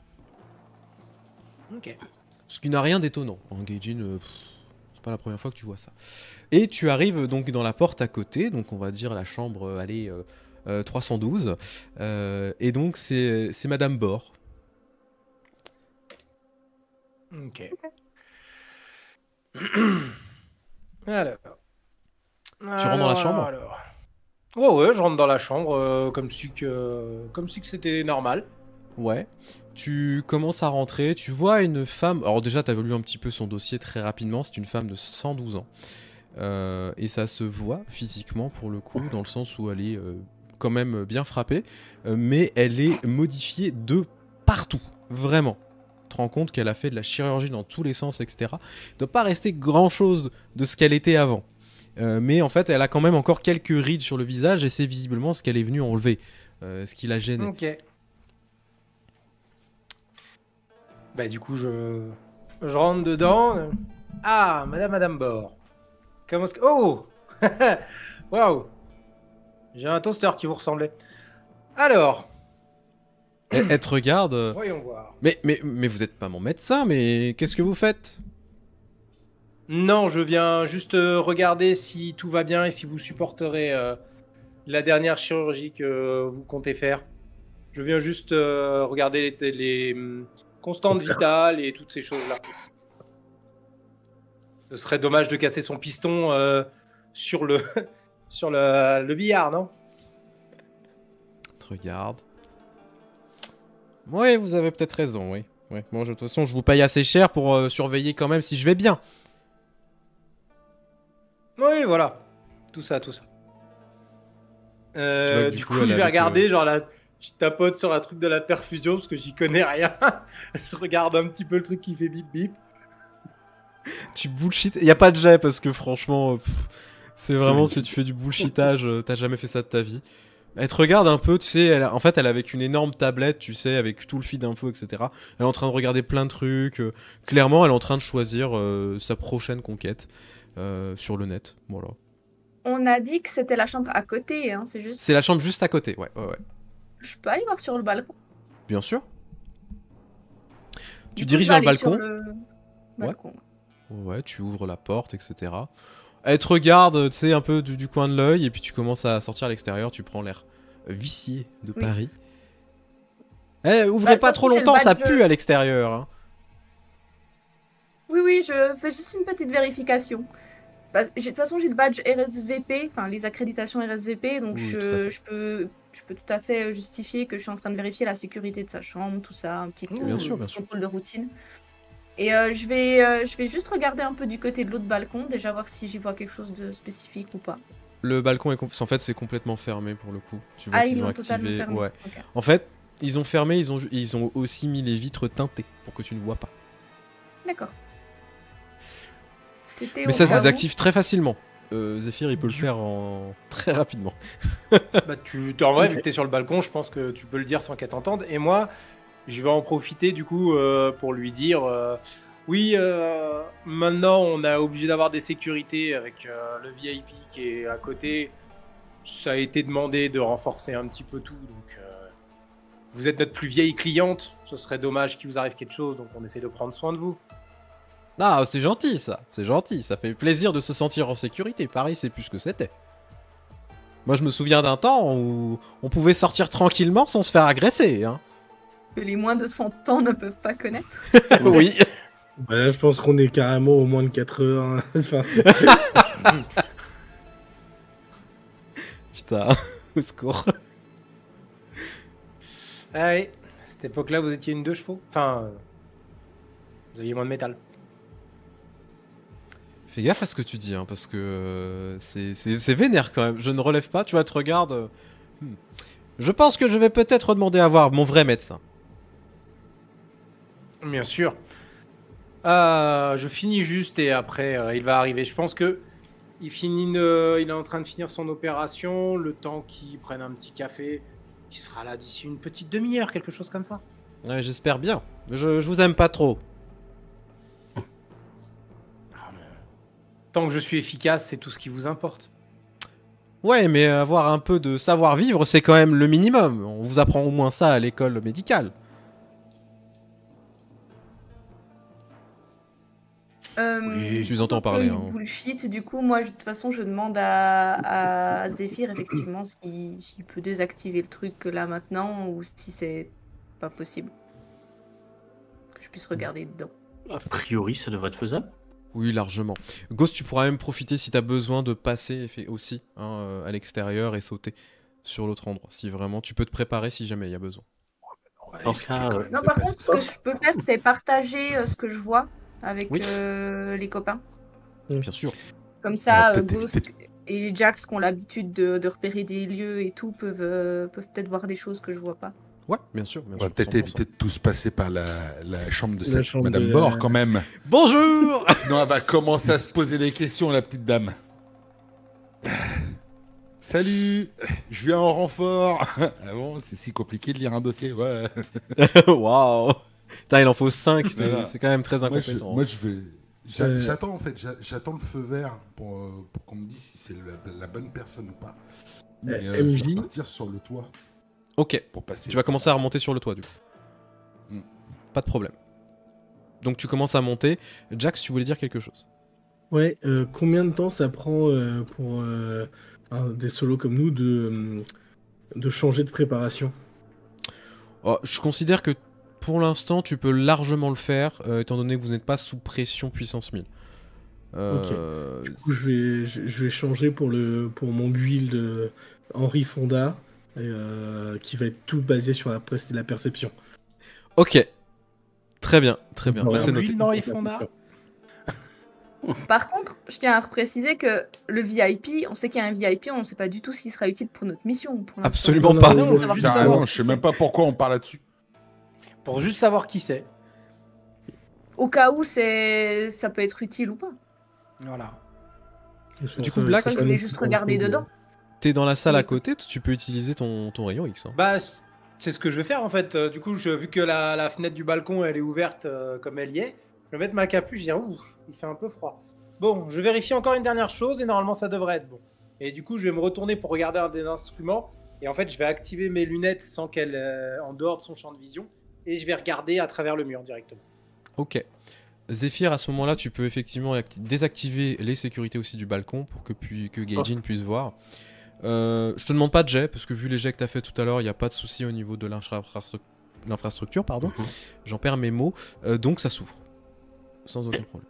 Ok. Ce qui n'a rien d'étonnant. En Gaijin, c'est pas la première fois que tu vois ça. Et tu arrives donc dans la porte à côté, donc on va dire la chambre, 312. Et donc c'est Madame Bor. Ok. Alors. Tu rentres dans la chambre? Ouais, je rentre dans la chambre comme si que c'était normal. Ouais. Tu commences à rentrer, tu vois une femme. Alors, déjà, tu as lu un petit peu son dossier très rapidement. C'est une femme de 112 ans. Et ça se voit physiquement pour le coup, dans le sens où elle est quand même bien frappée. Mais elle est modifiée de partout. Vraiment. Tu te rends compte qu'elle a fait de la chirurgie dans tous les sens, etc. Il ne doit pas rester grand chose de ce qu'elle était avant. Mais en fait, elle a quand même encore quelques rides sur le visage et c'est visiblement ce qu'elle est venue enlever, ce qui la gênait. Ok. Bah du coup, je rentre dedans. Ah, Madame Bor. Comment est-ce que... Oh waouh. J'ai un toaster qui vous ressemblait. Alors... Elle te regarde. Voyons voir. Mais vous n'êtes pas mon médecin, mais qu'est-ce que vous faites? Non, je viens juste regarder si tout va bien et si vous supporterez la dernière chirurgie que vous comptez faire. Je viens juste regarder les constantes vitales et toutes ces choses-là. Ce serait dommage de casser son piston sur le billard, non? Te regarde. Oui, vous avez peut-être raison, oui. Ouais. Bon, de toute façon, je vous paye assez cher pour surveiller quand même si je vais bien. Oui, voilà. Tout ça. vois que Du coup, je vais regarder, genre là, je tapote sur la truc de la perfusion parce que j'y connais rien. Je regarde un petit peu le truc qui fait bip bip. Tu bullshit. Il n'y a pas de jet parce que franchement, c'est vraiment si tu fais du bullshitage, t'as jamais fait ça de ta vie. Elle te regarde un peu, tu sais, elle est avec une énorme tablette, tu sais, avec tout le feed d'infos, etc. Elle est en train de regarder plein de trucs. Clairement, elle est en train de choisir sa prochaine conquête sur le net. Voilà. On a dit que c'était la chambre à côté, hein, c'est juste... C'est la chambre juste à côté, ouais. Je peux aller voir sur le balcon? Bien sûr. Tu Du coup, diriges je vais vers le aller balcon. sur le balcon. Ouais, tu ouvres la porte, etc. Elle te regarde, tu sais, un peu du coin de l'œil, et puis tu commences à sortir à l'extérieur, tu prends l'air vicié de Oui. Paris. Eh, ouvrez pas trop c'est le longtemps, ça badge. pue à l'extérieur. Hein. Oui, je fais juste une petite vérification. Bah, de toute façon, j'ai le badge RSVP, enfin les accréditations RSVP, donc Oui, tout à fait. je peux tout à fait justifier que je suis en train de vérifier la sécurité de sa chambre, tout ça, un petit Bien sûr, bien sûr. contrôle de routine. Et je vais juste regarder un peu du côté de l'autre balcon, déjà voir si j'y vois quelque chose de spécifique ou pas. Le balcon en fait c'est complètement fermé pour le coup. Tu vois Ah, qu'ils ils ont l'ont totalement activé. fermé. Ouais. Ok. En fait, ils ont fermé, ils ont aussi mis les vitres teintées pour que tu ne vois pas. D'accord. C'était Mais au ça cas où. désactive très facilement. Zephyr, il peut le faire très rapidement. Bah, en vrai, vu que t'es sur le balcon, je pense que tu peux le dire sans qu'elle t'entende. Et moi, je vais en profiter du coup pour lui dire oui, maintenant on a obligé d'avoir des sécurités avec le VIP qui est à côté. Ça a été demandé de renforcer un petit peu tout. Donc, vous êtes notre plus vieille cliente. Ce serait dommage qu'il vous arrive quelque chose. Donc, on essaie de prendre soin de vous. Ah, c'est gentil ça. C'est gentil. Ça fait plaisir de se sentir en sécurité. Paris, c'est plus ce que c'était. Moi, je me souviens d'un temps où on pouvait sortir tranquillement sans se faire agresser. Hein. Que les moins de 100 ans ne peuvent pas connaître. Oui. Bah là, je pense qu'on est carrément au moins de 4 heures. Hein. Enfin, Putain, au secours. Ah oui, à cette époque-là, vous étiez une 2 chevaux. Enfin, vous aviez moins de métal. Fais gaffe à ce que tu dis, hein, parce que c'est vénère quand même. Je ne relève pas, tu vois, te regarde. Je pense que je vais peut-être demander à voir mon vrai médecin. Bien sûr. Je finis juste et après il va arriver. Je pense que il est en train de finir son opération. Le temps qu'il prenne un petit café, il sera là d'ici une petite demi-heure, quelque chose comme ça. Ouais, j'espère bien. Je vous aime pas trop. Tant que je suis efficace, c'est tout ce qui vous importe. Ouais, mais avoir un peu de savoir-vivre, c'est quand même le minimum. On vous apprend au moins ça à l'école médicale. Oui. Tu entends parler. Hein. Bullshit, du coup, moi, de toute façon, je demande à Zephyr, effectivement, s'il peut désactiver le truc là maintenant ou si c'est pas possible. Que je puisse regarder dedans. A priori, ça devrait être faisable. Oui, largement. Ghost, tu pourras même profiter si t'as besoin de passer aussi hein, à l'extérieur et sauter sur l'autre endroit. Si vraiment, tu peux te préparer si jamais il y a besoin. Dans ce cas, Non, par contre, ce que je peux faire, c'est partager ce que je vois avec Oui. les copains. Bien sûr. Comme ça, Alors, peut-être Ghost et Jax, qui ont l'habitude de repérer des lieux et tout, peuvent peut-être voir des choses que je vois pas. Ouais, bien sûr. Bien On va sûr, peut-être 100%. éviter de tous passer par la chambre de La cette chambre Madame de- Bord quand même. Bonjour. Sinon, elle va commencer à se poser des questions, la petite dame. Salut, je viens en renfort. Ah bon, c'est si compliqué de lire un dossier. Ouais. Waouh. Putain, il en faut 5, Voilà. c'est quand même très Moi, incompétent. moi, je vais. J'attends en fait, j'attends le feu vert pour qu'on me dise si c'est la bonne personne ou pas. Mais, je MJ. vais partir sur le toit Ok, pour passer. tu vas commencer à remonter sur le toit du coup. Mm. Pas de problème. Donc tu commences à monter. Jax, tu voulais dire quelque chose? ouais, combien de temps ça prend pour des solos comme nous de changer de préparation? Oh, je considère que pour l'instant, tu peux largement le faire, étant donné que vous n'êtes pas sous pression puissance 1000. Du coup, je vais changer pour mon build Henri Fonda, qui va être tout basé sur la perception. Ok. Très bien, très bien. Ouais. Bah, c'est noté. L'huile dans les fondas. Par contre, je tiens à préciser que le VIP, on sait qu'il y a un VIP, on ne sait pas du tout s'il sera utile pour notre mission. Pour l'instant. Absolument Non, pas. non, Savoir qui Carrément, c'est. je sais même pas pourquoi on parle là-dessus. Pour juste savoir qui c'est. Au cas où ça peut être utile ou pas. Voilà. Du coup, Black, Ça, je voulais juste regarder dedans. T'es dans la salle à côté, tu peux utiliser ton rayon X. Hein. Bah, c'est ce que je vais faire en fait. Du coup, vu que la fenêtre du balcon elle est ouverte comme elle y est, je vais mettre ma capuche. Je vais dire, ouh, il fait un peu froid. Bon, je vérifie encore une dernière chose et normalement ça devrait être bon. Et du coup, je vais me retourner pour regarder un des instruments. Et en fait, je vais activer mes lunettes sans qu'elles en dehors de son champ de vision. Et je vais regarder à travers le mur directement. Ok. Zephyr, à ce moment-là, tu peux effectivement désactiver les sécurités aussi du balcon pour que Gaijin puisse voir. Je te demande pas de jet, parce que vu les jets que tu as fait tout à l'heure, il n'y a pas de souci au niveau de l'infrastructure. Pardon. J'en perds mes mots. Donc ça s'ouvre. Sans aucun problème.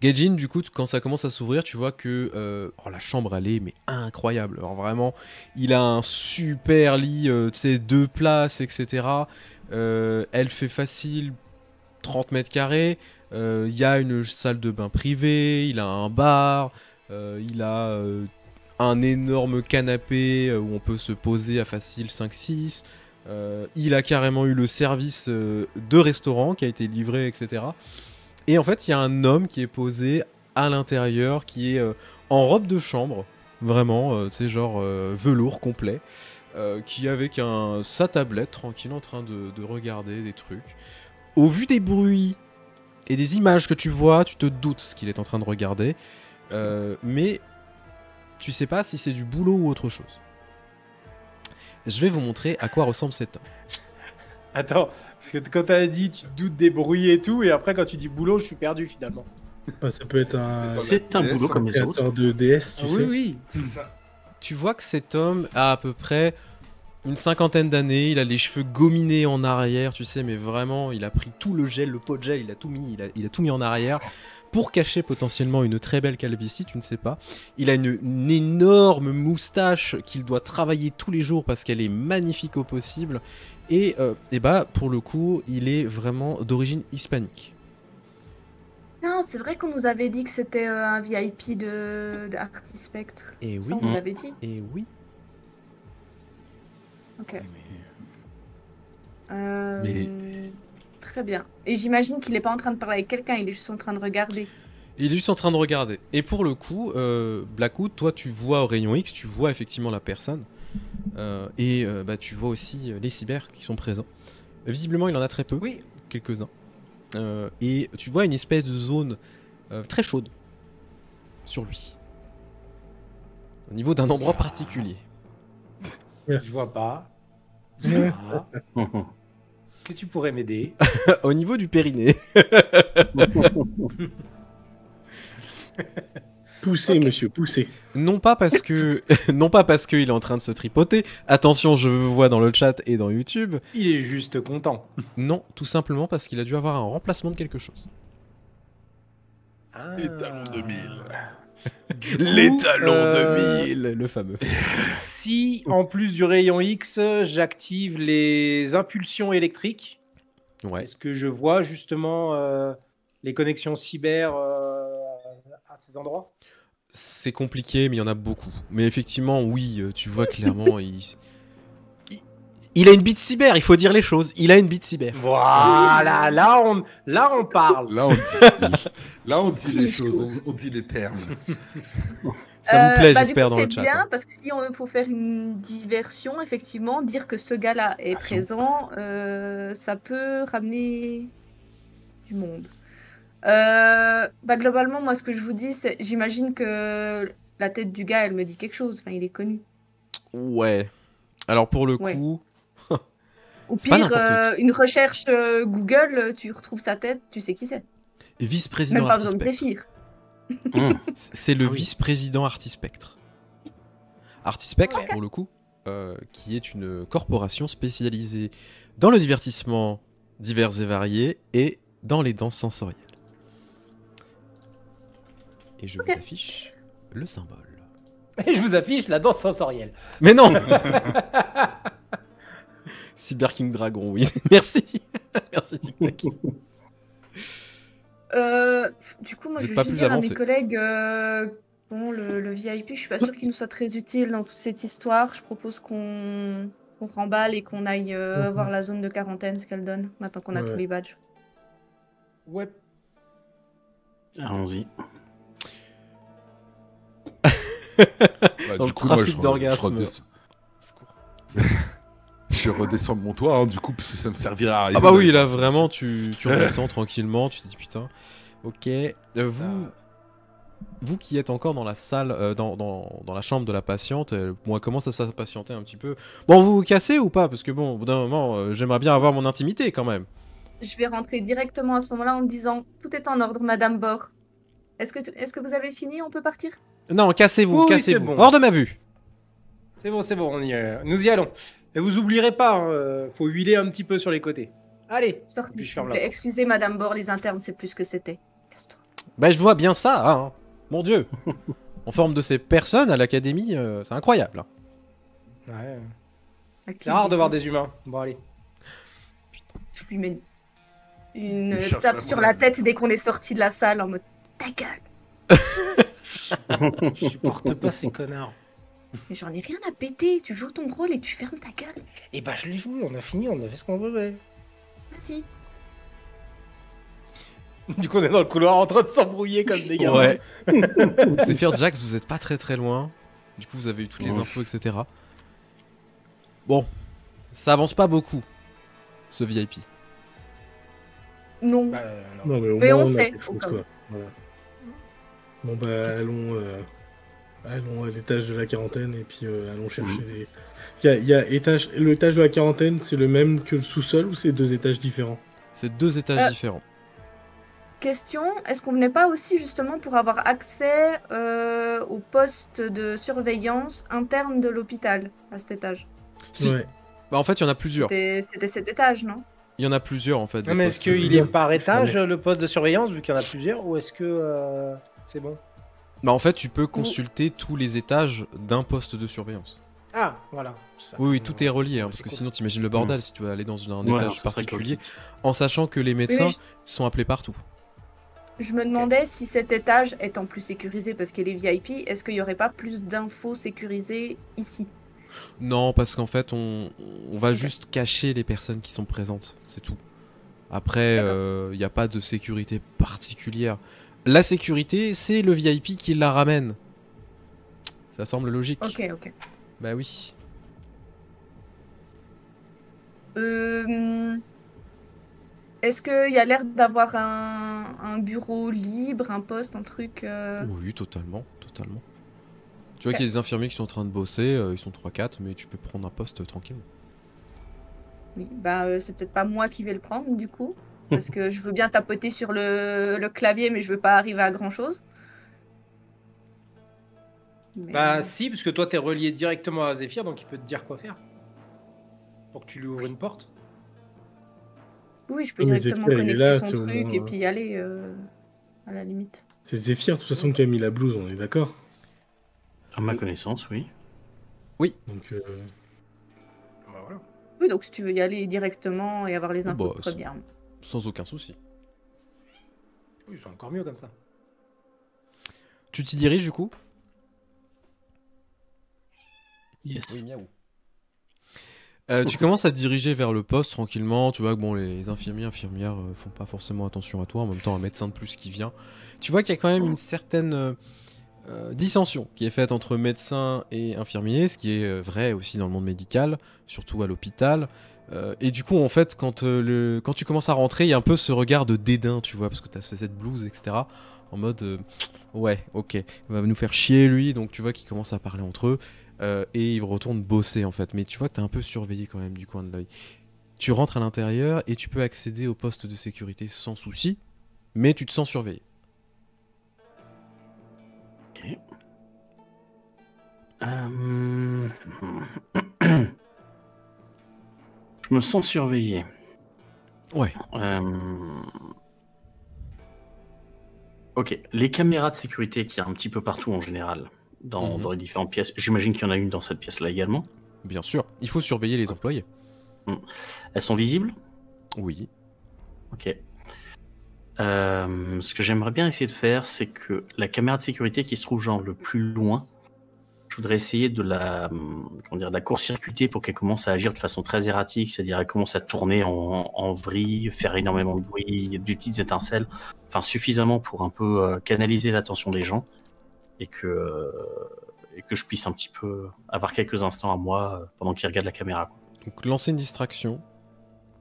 Gaijin, du coup, quand ça commence à s'ouvrir, tu vois que la chambre, elle est mais incroyable. Alors vraiment, il a un super lit, tu sais, 2 places, etc. Elle fait facile 30 mètres carrés. Il y a une salle de bain privée, il a un bar, il a un énorme canapé où on peut se poser à facile 5-6. Il a carrément eu le service de restaurant qui a été livré, etc. Et en fait, il y a un homme qui est posé à l'intérieur, qui est en robe de chambre, vraiment, tu sais, genre velours complet, qui est avec sa tablette, tranquille, en train de regarder des trucs. Au vu des bruits et des images que tu vois, tu te doutes ce qu'il est en train de regarder, mais tu sais pas si c'est du boulot ou autre chose. Je vais vous montrer à quoi ressemble cet homme. Attends, parce que quand t'as dit tu te doutes des bruits et tout, et après quand tu dis boulot, je suis perdu finalement. Ça peut être C'est un boulot comme les autres. créateur de DS, tu sais. Oui. C'est ça. Tu vois que cet homme a à peu près une 50aine d'années, il a les cheveux gominés en arrière, tu sais, mais vraiment, il a pris tout le gel, le pot de gel, il a tout mis en arrière pour cacher potentiellement une très belle calvitie, tu ne sais pas. Il a une énorme moustache qu'il doit travailler tous les jours parce qu'elle est magnifique au possible. Et bah, pour le coup, il est vraiment d'origine hispanique. Non, c'est vrai qu'on nous avait dit que c'était un VIP de Artie Spectre. Et Ça, oui, on nous l'avait dit. et oui. Ok. Mais- Très bien. Et j'imagine qu'il n'est pas en train de parler avec quelqu'un, il est juste en train de regarder. Il est juste en train de regarder. Et pour le coup, Blackwood, toi, tu vois au rayon X, tu vois effectivement la personne. Et bah, tu vois aussi les cyber qui sont présents. Visiblement, il en a très peu. Oui. Quelques-uns. Et tu vois une espèce de zone très chaude sur lui. Au niveau d'un endroit particulier. Je vois pas. Ouais. Ah. Est-ce que tu pourrais m'aider? Au niveau du périnée. Poussez, Ok. monsieur, poussez. Non pas parce que il est en train de se tripoter. Attention, je vois dans le chat et dans YouTube. Il est juste content. Non, tout simplement parce qu'il a dû avoir un remplacement de quelque chose. Ah. Les talons 2000. Du coup, Les talons 2000, le fameux. Si en plus du rayon X, j'active les impulsions électriques, Ouais. est-ce que je vois justement les connexions cyber à ces endroits? C'est compliqué, mais il y en a beaucoup. Mais effectivement, oui, tu vois clairement, il a une bite cyber, il faut dire les choses. Il a une bite cyber. Voilà, là on parle. Là, on dit les choses, on dit les termes. Ça vous plaît, Bah, j'espère, du coup, dans le chat. c'est bien, hein. parce que si il faut faire une diversion, effectivement, dire que ce gars-là est présent, ça peut ramener du monde. Bah, globalement, moi, ce que je vous dis, c'est j'imagine que la tête du gars, elle me dit quelque chose. Enfin, il est connu. Ouais. Alors pour le Ouais. coup, Au C'est pas pire, n'importe qui. une recherche Google, tu retrouves sa tête, tu sais qui c'est. vice-président Même pas besoin de Artispectre. Zéphyr. C'est le Ah oui. vice-président Artispectre. Artispectre, Ok. pour le coup, qui est une corporation spécialisée dans le divertissement divers et variés et dans les danses sensorielles. Et je Ok. vous affiche le symbole. Et je vous affiche la danse sensorielle. Mais non Cyber King Dragon, oui. Merci. Merci TikTok. Du coup, moi, Vous je êtes vais pas juste plus dire à avancé. mes collègues, bon, le VIP, je suis pas sûre qu'il nous soit très utile dans toute cette histoire. Je propose qu'on remballe et qu'on aille voir la zone de quarantaine, ce qu'elle donne, maintenant qu'on a Ouais. tous les badges. Ouais. Allons-y. Bah, Dans du le coup, moi, trafic d'orgasme. Je redescends de mon toit, hein, du coup, parce que ça me servira à rien. Ah bah oui, d'aller là dans cette vraiment, machine. tu redescends tranquillement, tu te dis putain. Ok. Vous qui êtes encore dans la salle, dans la chambre de la patiente, moi commence à s'impatienter un petit peu. Bon, vous vous cassez ou pas? Parce que bon, au bout d'un moment, j'aimerais bien avoir mon intimité quand même. Je vais rentrer directement à ce moment-là en me disant tout est en ordre, Madame Bor. Est-ce que vous avez fini? On peut partir? Non, cassez-vous, Oui, cassez-vous. c'est bon. Hors de ma vue. C'est bon, nous y allons. Et vous oublierez pas, faut huiler un petit peu sur les côtés. Allez. Sortez, Puis je s'il ferme vous la plaît. porte. Excusez, Madame Bor, les internes, c'est plus ce que c'était. Casse-toi. Bah je vois bien ça, hein. Mon dieu. On forme de ces personnes à l'académie, c'est incroyable. Hein. Ouais. C'est rare de voir des humains. Bon, allez. Je lui mets une Il cherche tape la sur moelle. la tête dès qu'on est sorti de la salle en mode ta gueule. Je supporte pas ces connards. Mais j'en ai rien à péter, tu joues ton rôle et tu fermes ta gueule. Et bah, je l'ai joué, on a fini, on a fait ce qu'on voulait. Vas-y. Du coup, on est dans le couloir en train de s'embrouiller comme des gamins. Ouais. Zephyr Jax, vous êtes pas très loin. Du coup, vous avez eu toutes les infos, etc. Bon, ça avance pas beaucoup, ce VIP. Non. Bah, non. Non, mais au Mais moins, on a sait, quelque au chose, cas où. quoi. Voilà. Bon, bah, allons à l'étage de la quarantaine et puis allons chercher les. Il y a le étage de la quarantaine, c'est le même que le sous-sol ou c'est 2 étages différents? C'est 2 étages différents. Question, est-ce qu'on venait pas aussi justement pour avoir accès au poste de surveillance interne de l'hôpital à cet étage? Si. Ouais. Bah, en fait, il y en a plusieurs. C'était cet étage, non? Il y en a plusieurs, en fait. Non, des mais postes est-ce qu'il de- est par étage, le poste de surveillance, vu qu'il y en a plusieurs, ou est-ce que c'est bon? Bah, en fait, tu peux consulter tous les étages d'un poste de surveillance. Ah, voilà. Ça. Oui, tout est relié, hein, Ouais, parce c'est que cool. sinon, t'imagines le bordel si tu veux aller dans un Ouais, étage ça serait particulier, chaotique. en sachant que les médecins Oui, sont appelés partout. Je me demandais si cet étage étant plus sécurisé parce qu'il est VIP, est-ce qu'il y aurait pas plus d'infos sécurisées ici? Non, parce qu'en fait, on va Ok. juste cacher les personnes qui sont présentes, c'est tout. Après, il n'y a pas de sécurité particulière. La sécurité, c'est le VIP qui la ramène. Ça semble logique. Ok. Bah oui. Est-ce qu'il y a l'air d'avoir un bureau libre, un poste, un truc Oui, totalement. Tu vois Ok. qu'il y a des infirmiers qui sont en train de bosser, ils sont 3-4, mais tu peux prendre un poste tranquillement. Oui, bah c'est peut-être pas moi qui vais le prendre du coup, parce que je veux bien tapoter sur le clavier, mais je veux pas arriver à grand chose. Bah, si, parce que toi, t'es relié directement à Zephyr, donc il peut te dire quoi faire. Pour que tu lui ouvres une porte. Oui, je peux Mais directement Zephyr, il est connecter là, son c'est au truc moins, et puis y aller à la limite. C'est Zephyr, de toute façon, qui a mis la blouse, on est d'accord? À ma connaissance, oui. Donc, Bah, voilà. Oui, donc si tu veux y aller directement et avoir les infos Bah, de c'est- première. Sans aucun souci. Oui, c'est encore mieux comme ça. Tu t'y diriges du coup? Yes. Oui, miaou. Tu commences à te diriger vers le poste tranquillement. Tu vois que bon, les infirmières font pas forcément attention à toi. En même temps, un médecin de plus qui vient. Tu vois qu'il y a quand même une certaine dissension qui est faite entre médecin et infirmier, ce qui est vrai aussi dans le monde médical, surtout à l'hôpital. Et du coup, en fait, quand tu commences à rentrer, il y a un peu ce regard de dédain, tu vois, parce que tu as cette blouse, etc. En mode, ouais, ok, il va nous faire chier lui. Donc tu vois qu'ils commencent à parler entre eux. Et ils retournent bosser en fait. Mais tu vois que t'es un peu surveillé quand même du coin de l'œil. Tu rentres à l'intérieur et tu peux accéder au poste de sécurité sans souci, mais tu te sens surveillé. Ok. Je me sens surveillé. Ouais. Ok, les caméras de sécurité qu'il y a un petit peu partout en général, dans les différentes pièces, j'imagine qu'il y en a une dans cette pièce-là également. Bien sûr. Il faut surveiller les employés. Elles sont visibles? Oui. Ok. Ce que j'aimerais bien essayer de faire, c'est que la caméra de sécurité qui se trouve genre le plus loin, je voudrais essayer de la court-circuiter pour qu'elle commence à agir de façon très erratique, c'est-à-dire elle commence à tourner en vrille, faire énormément de bruit, des petites étincelles, enfin suffisamment pour un peu canaliser l'attention des gens et que je puisse un petit peu avoir quelques instants à moi pendant qu'ils regardent la caméra, quoi. Donc lancer une distraction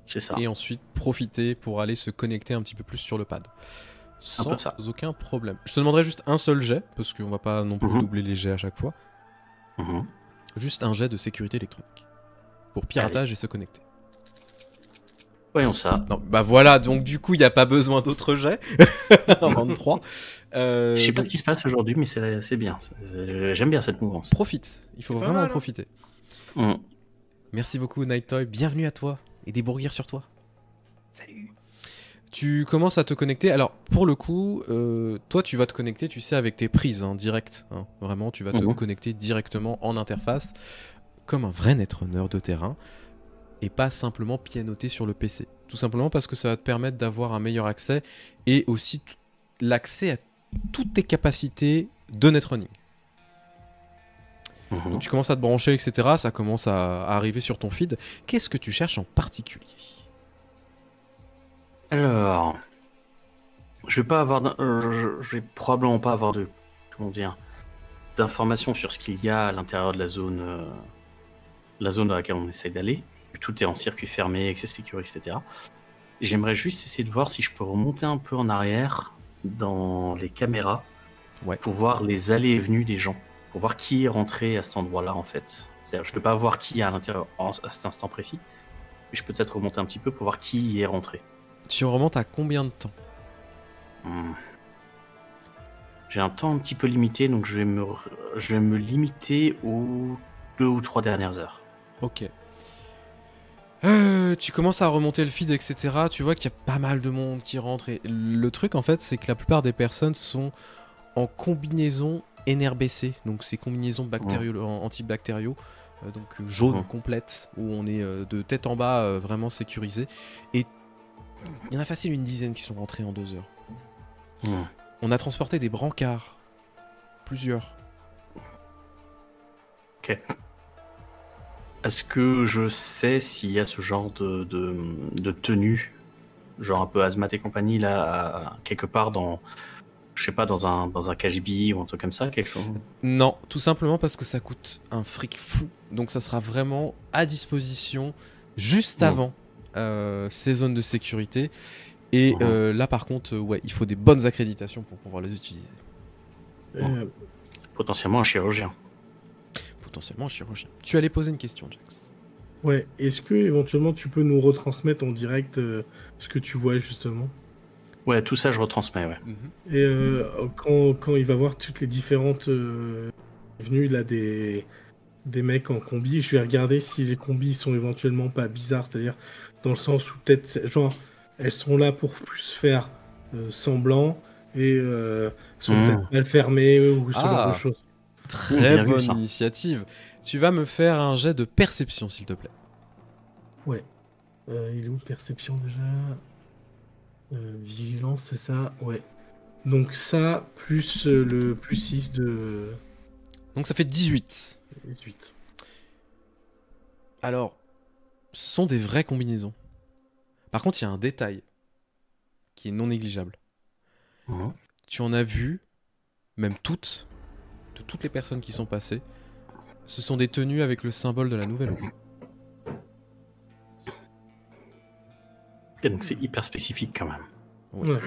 C'est ça. et ensuite profiter pour aller se connecter un petit peu plus sur le pad. Un peu Sans ça. aucun problème. Je te demanderai juste un seul jet, parce qu'on va pas non plus doubler les jets à chaque fois. Mhm. Juste un jet de sécurité électronique. Pour piratage et se connecter. Voyons ça. Non, bah voilà, donc du coup, il n'y a pas besoin d'autres jets. En 23. Je sais pas ce qui se passe aujourd'hui, mais c'est bien. J'aime bien cette mouvance. Profite, il faut C'est pas vraiment en mal, hein. profiter. Mm. Merci beaucoup, Night Toy. Bienvenue à toi et des burgers sur toi. Salut. Tu commences à te connecter. Alors, pour le coup, toi, tu vas te connecter, tu sais, avec tes prises, direct. Vraiment, tu vas te connecter directement en interface, comme un vrai netrunner de terrain, et pas simplement pianoter sur le PC. Tout simplement parce que ça va te permettre d'avoir un meilleur accès, et aussi l'accès à toutes tes capacités de netrunning. Donc, tu commences à te brancher, etc. Ça commence à arriver sur ton feed. Qu'est-ce que tu cherches en particulier ? Alors, je vais probablement pas avoir d'informations sur ce qu'il y a à l'intérieur de la zone dans laquelle on essaie d'aller. Tout est en circuit fermé, accès sécurité, etc. J'aimerais juste essayer de voir si je peux remonter un peu en arrière dans les caméras pour voir les allées et venues des gens, pour voir qui est rentré à cet endroit-là en fait. C'est-à-dire, je peux pas voir qui est à l'intérieur à cet instant précis, mais je peux peut-être remonter un petit peu pour voir qui y est rentré. Tu remontes à combien de temps ? J'ai un temps un petit peu limité, donc je vais me limiter aux 2 ou 3 dernières heures. Ok. Tu commences à remonter le feed, etc. Tu vois qu'il y a pas mal de monde qui rentre. Et le truc, en fait, c'est que la plupart des personnes sont en combinaison NRBC. Donc, c'est combinaison antibactériaux. Donc, jaune complète, où on est de tête en bas vraiment sécurisé. Et il y en a facile une dizaine qui sont rentrés en 2 heures. On a transporté des brancards. Plusieurs. Ok. Est-ce que je sais s'il y a ce genre de tenue, genre un peu hazmat et compagnie, là, quelque part dans, je sais pas, dans un KGB ou un truc comme ça, quelque chose ? Non, tout simplement parce que ça coûte un fric fou. Donc ça sera vraiment à disposition juste avant ces zones de sécurité. Et là, par contre, il faut des bonnes accréditations pour pouvoir les utiliser. Potentiellement un chirurgien. Potentiellement un chirurgien. Tu allais poser une question, Jax. Ouais, est-ce que éventuellement tu peux nous retransmettre en direct ce que tu vois justement ? Ouais, tout ça je retransmets, ouais. Et quand il va voir toutes les différentes venues là des mecs en combi, je vais regarder si les combis sont éventuellement pas bizarres, c'est-à-dire dans le sens où peut-être genre elles sont là pour plus faire semblant et sont peut-être mal fermées ou ce genre de choses. Très bonne initiative. Tu vas me faire un jet de perception, s'il te plaît. Ouais. Il est où perception déjà ? Vigilance, c'est ça ? Ouais. Donc ça, plus le plus 6 de... Donc ça fait 18. 18. Alors, ce sont des vraies combinaisons. Par contre, il y a un détail qui est non négligeable. Tu en as vu, même toutes les personnes qui sont passées, ce sont des tenues avec le symbole de la nouvelle ordre. Et donc c'est hyper spécifique quand même. Ouais.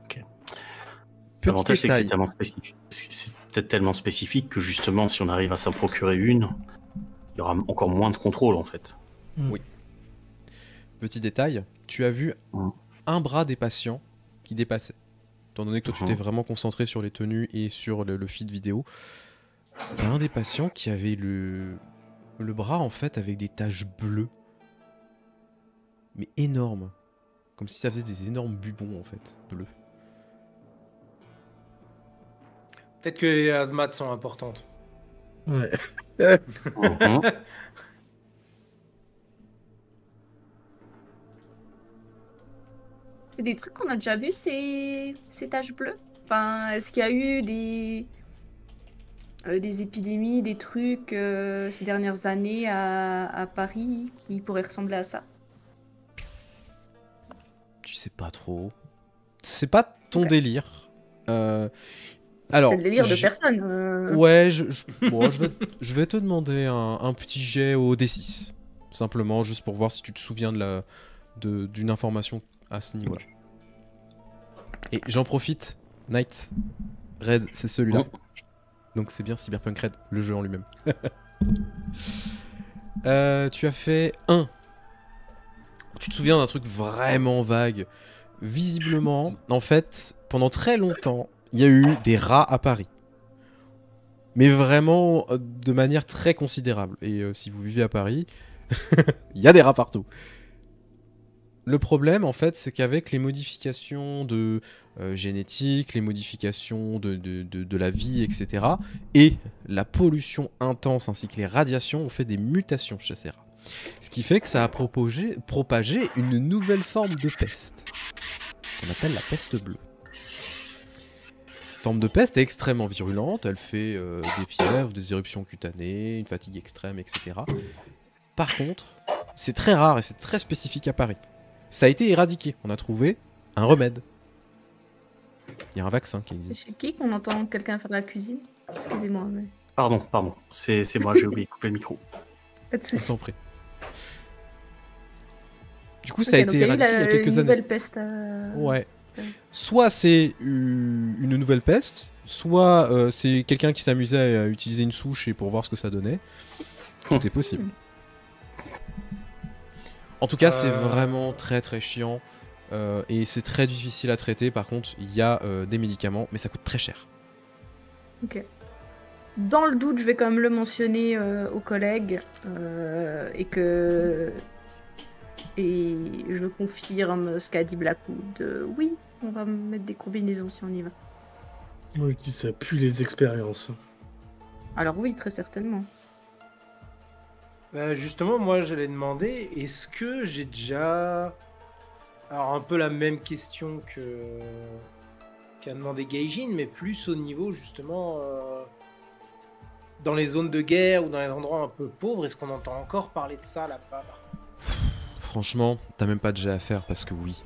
Ok. Petit L'avantage c'est détail. que c'est peut-être tellement spécifique que justement si on arrive à s'en procurer une, il y aura encore moins de contrôle en fait. Oui. Petit détail, tu as vu un bras des patients qui dépassait. Étant donné que toi tu t'es vraiment concentré sur les tenues et sur le feed vidéo, il y a un des patients qui avait le bras en fait avec des taches bleues. Mais énormes. Comme si ça faisait des énormes bubons en fait, bleus. Peut-être que les hazmats sont importantes. Ouais. C'est des trucs qu'on a déjà vu, ces taches bleues. Enfin, est-ce qu'il y a eu des épidémies, des trucs ces dernières années à Paris qui pourraient ressembler à ça? Tu sais pas trop. C'est pas ton délire. Alors, c'est le délire de personne. Ouais, je vais te demander un petit jet au D6. Simplement, juste pour voir si tu te souviens d'une information à ce niveau-là. Et j'en profite, Night, Red, c'est celui-là. Donc c'est bien Cyberpunk Red, le jeu en lui-même. Tu as fait 1. Tu te souviens d'un truc vraiment vague. Visiblement, en fait, pendant très longtemps, il y a eu des rats à Paris. Mais vraiment de manière très considérable. Et si vous vivez à Paris, il y a des rats partout. Le problème, en fait, c'est qu'avec les modifications de génétique, les modifications de la vie, etc., et la pollution intense ainsi que les radiations ont fait des mutations chez ces rats. Ce qui fait que ça a propagé une nouvelle forme de peste, qu'on appelle la peste bleue. Cette forme de peste est extrêmement virulente, elle fait des fièvres, des éruptions cutanées, une fatigue extrême, etc. Par contre, c'est très rare et c'est très spécifique à Paris. Ça a été éradiqué, on a trouvé un remède. Il y a un vaccin qui existe. C'est qui qu'on entend quelqu'un faire la cuisine? Excusez-moi, mais... Pardon, c'est moi, j'ai oublié de couper le micro. Pas de On soucis. s'en prie. Du coup, ça a Ok, donc été éradiqué il y a quelques une années. nouvelle peste. Ouais. Soit c'est une nouvelle peste, soit c'est quelqu'un qui s'amusait à utiliser une souche et pour voir ce que ça donnait. Tout est possible. En tout cas, c'est vraiment très très chiant et c'est très difficile à traiter. Par contre, il y a des médicaments, mais ça coûte très cher. Ok. Dans le doute, je vais quand même le mentionner aux collègues et je confirme ce qu'a dit Blackwood. Oui, on va mettre des combinaisons si on y va. Oui, qui ça pue les expériences. Alors oui, très certainement. Justement, moi, j'allais demander, est-ce que j'ai déjà... Alors, un peu la même question qu'a demandé Gaijin, mais plus au niveau, justement, dans les zones de guerre ou dans les endroits un peu pauvres, est-ce qu'on entend encore parler de ça là-bas? Franchement, t'as même pas de jet à faire parce que oui.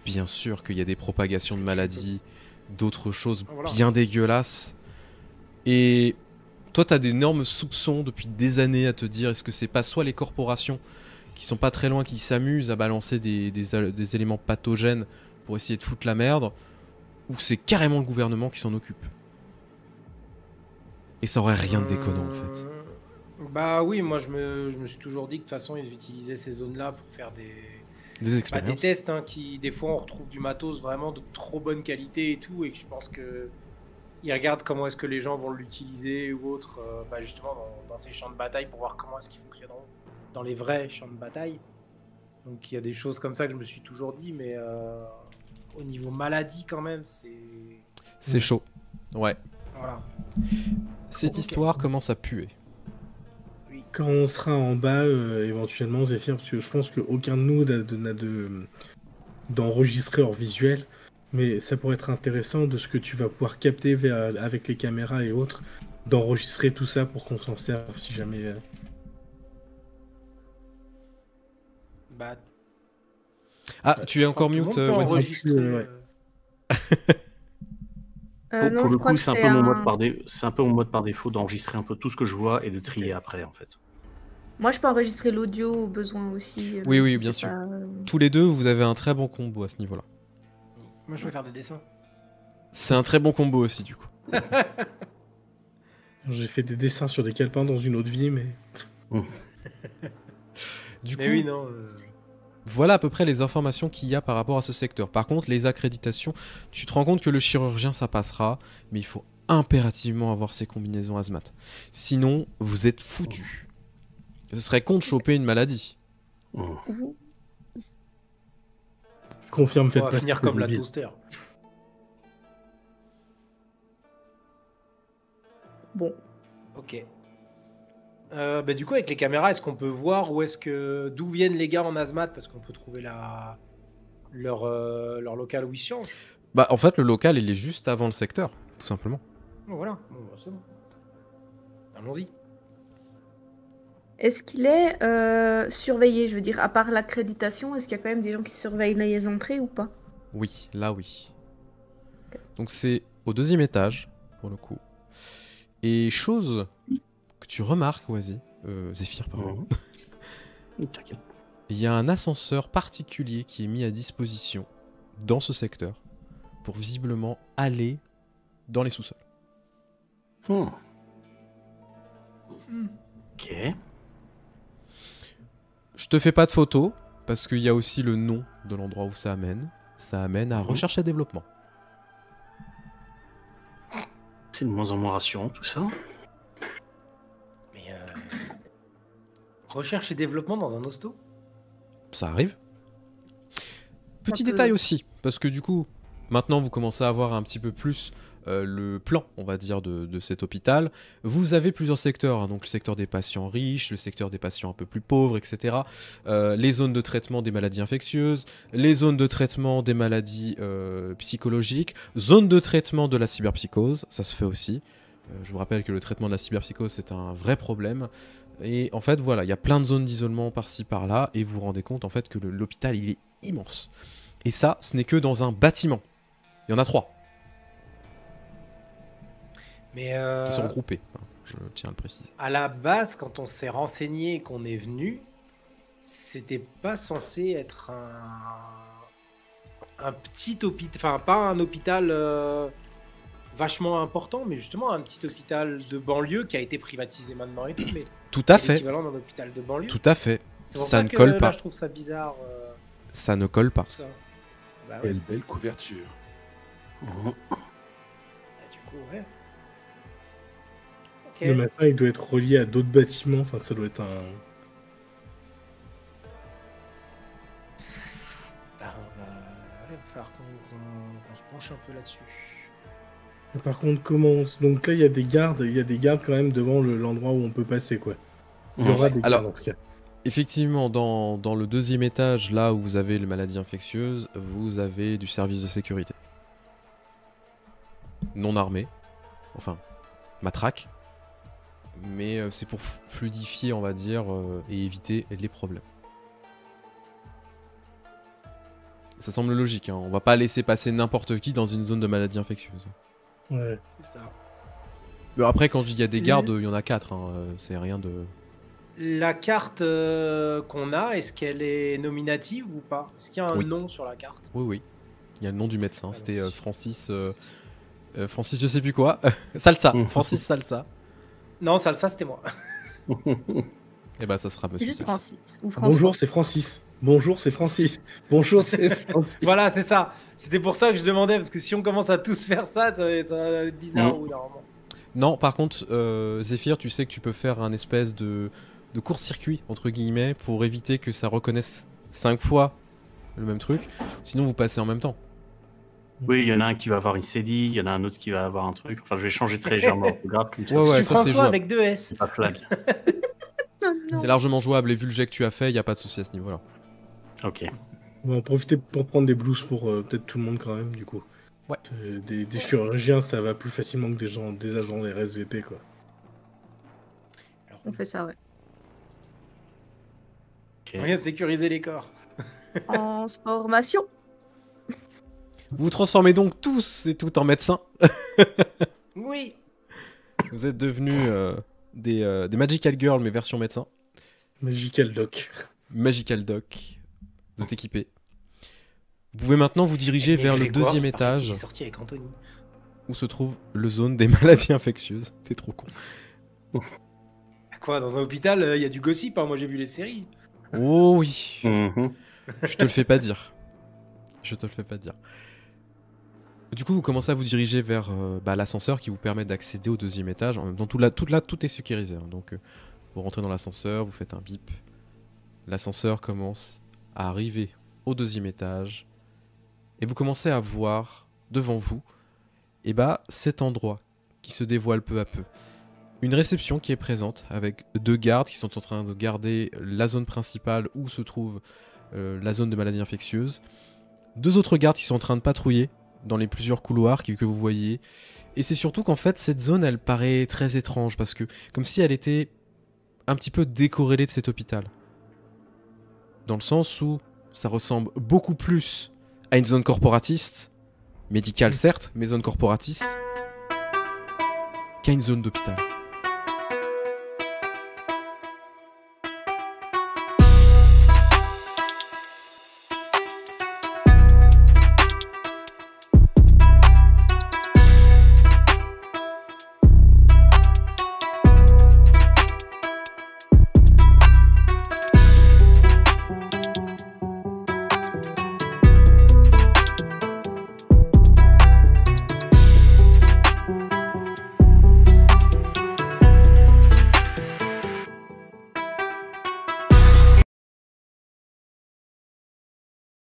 Bien sûr qu'il y a des propagations de maladies, d'autres choses Voilà. bien dégueulasses. Et toi, t'as d'énormes soupçons depuis des années à te dire est-ce que c'est pas soit les corporations qui sont pas très loin, qui s'amusent à balancer des éléments pathogènes pour essayer de foutre la merde, ou c'est carrément le gouvernement qui s'en occupe. Et ça aurait rien de déconnant en fait. Bah oui, moi je me suis toujours dit que de toute façon ils utilisaient ces zones-là pour faire Des des expériences. tests, hein, qui des fois on retrouve du matos vraiment de trop bonne qualité et tout, et que je pense que ils regardent comment est-ce que les gens vont l'utiliser ou autre, justement dans ces champs de bataille pour voir comment est-ce qu'ils fonctionneront dans les vrais champs de bataille. Donc il y a des choses comme ça que je me suis toujours dit, mais au niveau maladie quand même, C'est chaud. Ouais. voilà. Cette Ok. histoire commence à puer. Quand on sera en bas, éventuellement, Zephyr, parce que je pense qu'aucun de nous n'a d'enregistreur visuel, mais ça pourrait être intéressant de ce que tu vas pouvoir capter avec les caméras et autres, d'enregistrer tout ça pour qu'on s'en serve si jamais... Bah, Ah, tu es encore tout le mute, monde peut vas-y. enregistrer, Ouais. Non, Pour je le crois coup, que c'est un peu mon mode par défaut d'enregistrer un peu tout ce que je vois et de trier après, en fait. Moi, je peux enregistrer l'audio au besoin aussi. Oui, même oui, si bien c'est sûr. pas, Tous les deux, vous avez un très bon combo à ce niveau-là. Moi, je vais faire des dessins. C'est un très bon combo aussi, du coup. J'ai fait des dessins sur des calepins dans une autre vie, mais... Du coup, Mais oui, non. voilà à peu près les informations qu'il y a par rapport à ce secteur. Par contre, les accréditations, tu te rends compte que le chirurgien, ça passera, mais il faut impérativement avoir ces combinaisons hazmat. Sinon, vous êtes foutus. Ce serait con de choper une maladie. Confirme, On faites va pas finir ça, comme la débile. toaster. Bon. Ok. Du coup, avec les caméras, est-ce qu'on peut voir d'où viennent les gars en hazmat, parce qu'on peut trouver leur local où ils changent. Bah, en fait, le local, il est juste avant le secteur, tout simplement. Bon, voilà, c'est bon. Allons-y. Est-ce qu'il est surveillé, je veux dire, à part l'accréditation, est-ce qu'il y a quand même des gens qui surveillent les entrées ou pas? Oui, là, oui. Ok. Donc, c'est au 2e étage, pour le coup. Et chose que tu remarques, Zéphyr, pardon. T'inquiète. Il y a un ascenseur particulier qui est mis à disposition dans ce secteur pour visiblement aller dans les sous-sols. Ok. Je te fais pas de photos parce qu'il y a aussi le nom de l'endroit où ça amène. Ça amène à recherche et développement. C'est de moins en moins rassurant tout ça. Mais recherche et développement dans un hosto? Ça arrive. Petit Un peu. détail aussi, parce que du coup, maintenant vous commencez à avoir un petit peu plus le plan, on va dire, de cet hôpital. Vous avez plusieurs secteurs, hein, donc le secteur des patients riches, le secteur des patients un peu plus pauvres, etc. Les zones de traitement des maladies infectieuses, les zones de traitement des maladies psychologiques, zone de traitement de la cyberpsychose, ça se fait aussi. Je vous rappelle que le traitement de la cyberpsychose, c'est un vrai problème. Et en fait, voilà, il y a plein de zones d'isolement par-ci, par-là, et vous vous rendez compte en fait que l'hôpital, il est immense. Et ça, ce n'est que dans un bâtiment. Il y en a 3 Mais qui sont regroupés, hein, je tiens à le préciser. à la base, quand on s'est renseigné et qu'on est venu, c'était pas censé être un petit hôpital, enfin pas un hôpital vachement important, mais justement un petit hôpital de banlieue qui a été privatisé maintenant et tout, mais Tout à c'est fait, l'équivalent d'un hôpital de banlieue. tout à fait. C'est pour Ça ça ne que colle là, pas. je trouve ça bizarre. Ça ne colle pas. Tout ça. Bah ouais, Quelle belle couverture. Mhm. bah, du coup, ouais. Ok. Le matin, il doit être relié à d'autres bâtiments. Enfin, ça doit être un. Bah, il va falloir qu'on se penche un peu là-dessus. Par contre, comment donc là, il y a des gardes quand même devant l'endroit où on peut passer, quoi. Il y aura des gardes Alors- en tout cas. Effectivement, dans le 2e étage, là où vous avez les maladies infectieuses, vous avez du service de sécurité. Non armé, enfin, matraque, mais c'est pour fluidifier, on va dire, et éviter les problèmes. Ça semble logique, hein. On va pas laisser passer n'importe qui dans une zone de maladies infectieuses. Ouais. C'est ça. Mais après, quand je dis il y a des gardes, il y en a 4, hein, c'est rien de... La carte qu'on a, est-ce qu'elle est nominative ou pas? Est-ce qu'il y a un Oui. nom sur la carte? Oui, oui. Il y a le nom du médecin, Alors, c'était Francis... Francis je sais plus quoi. Salsa, Francis Salsa. Non, ça c'était moi. Et bah ça sera C'est monsieur juste Salsa. Francis. Ou François. Bonjour, c'est Francis. Bonjour, c'est Francis. Bonjour, c'est Francis. Voilà, c'est ça. C'était pour ça que je demandais, parce que si on commence à tous faire ça, ça va être bizarre au bout d'un moment. Non, par contre, Zephyr, tu sais que tu peux faire un espèce de court-circuit, entre guillemets, pour éviter que ça reconnaisse 5 fois le même truc. Sinon, vous passez en même temps. Oui, il y en a un qui va avoir une cédille, il y en a un autre qui va avoir un truc. Enfin, je vais changer très légèrement l'orthographe comme ça. Ouais, ouais, Je suis ça, c'est François jouable. avec 2 S. C'est pas flag. Non. C'est largement jouable, et vu le jet que tu as fait, il n'y a pas de souci à ce niveau-là. Ok. On va en profiter pour prendre des blouses pour peut-être tout le monde quand même, du coup. Ouais. Des chirurgiens, ça va plus facilement que des agents des RSVP, quoi. On fait ça, ouais. Ok. On vient de sécuriser les corps. Transformation. Vous vous transformez donc tous et toutes en médecins. Oui. Vous êtes devenus des Magical Girls, mais version médecin. Magical Doc. Magical Doc. Vous êtes équipés. Vous pouvez maintenant vous diriger Et vers le Grégoire, 2e il étage est sorti avec Anthony. où se trouve le zone des maladies infectieuses. T'es trop con. Quoi, dans un hôpital, il y a du gossip, hein. Moi j'ai vu les séries. Oh oui. Mhm. Je te le fais pas dire. Je te le fais pas dire. Du coup, vous commencez à vous diriger vers l'ascenseur qui vous permet d'accéder au 2e étage. En même temps, tout est sécurisé, hein. Donc, vous rentrez dans l'ascenseur, vous faites un bip. L'ascenseur commence à arriver au 2e étage. Et vous commencez à voir devant vous cet endroit qui se dévoile peu à peu. Une réception qui est présente avec 2 gardes qui sont en train de garder la zone principale où se trouve la zone de maladies infectieuses. 2 autres gardes qui sont en train de patrouiller dans les plusieurs couloirs que vous voyez. Et c'est surtout qu'en fait, cette zone, elle paraît très étrange parce que comme si elle était un petit peu décorrélée de cet hôpital. Dans le sens où ça ressemble beaucoup plus à une zone corporatiste, médicale certes, mais zone corporatiste, qu'à une zone d'hôpital.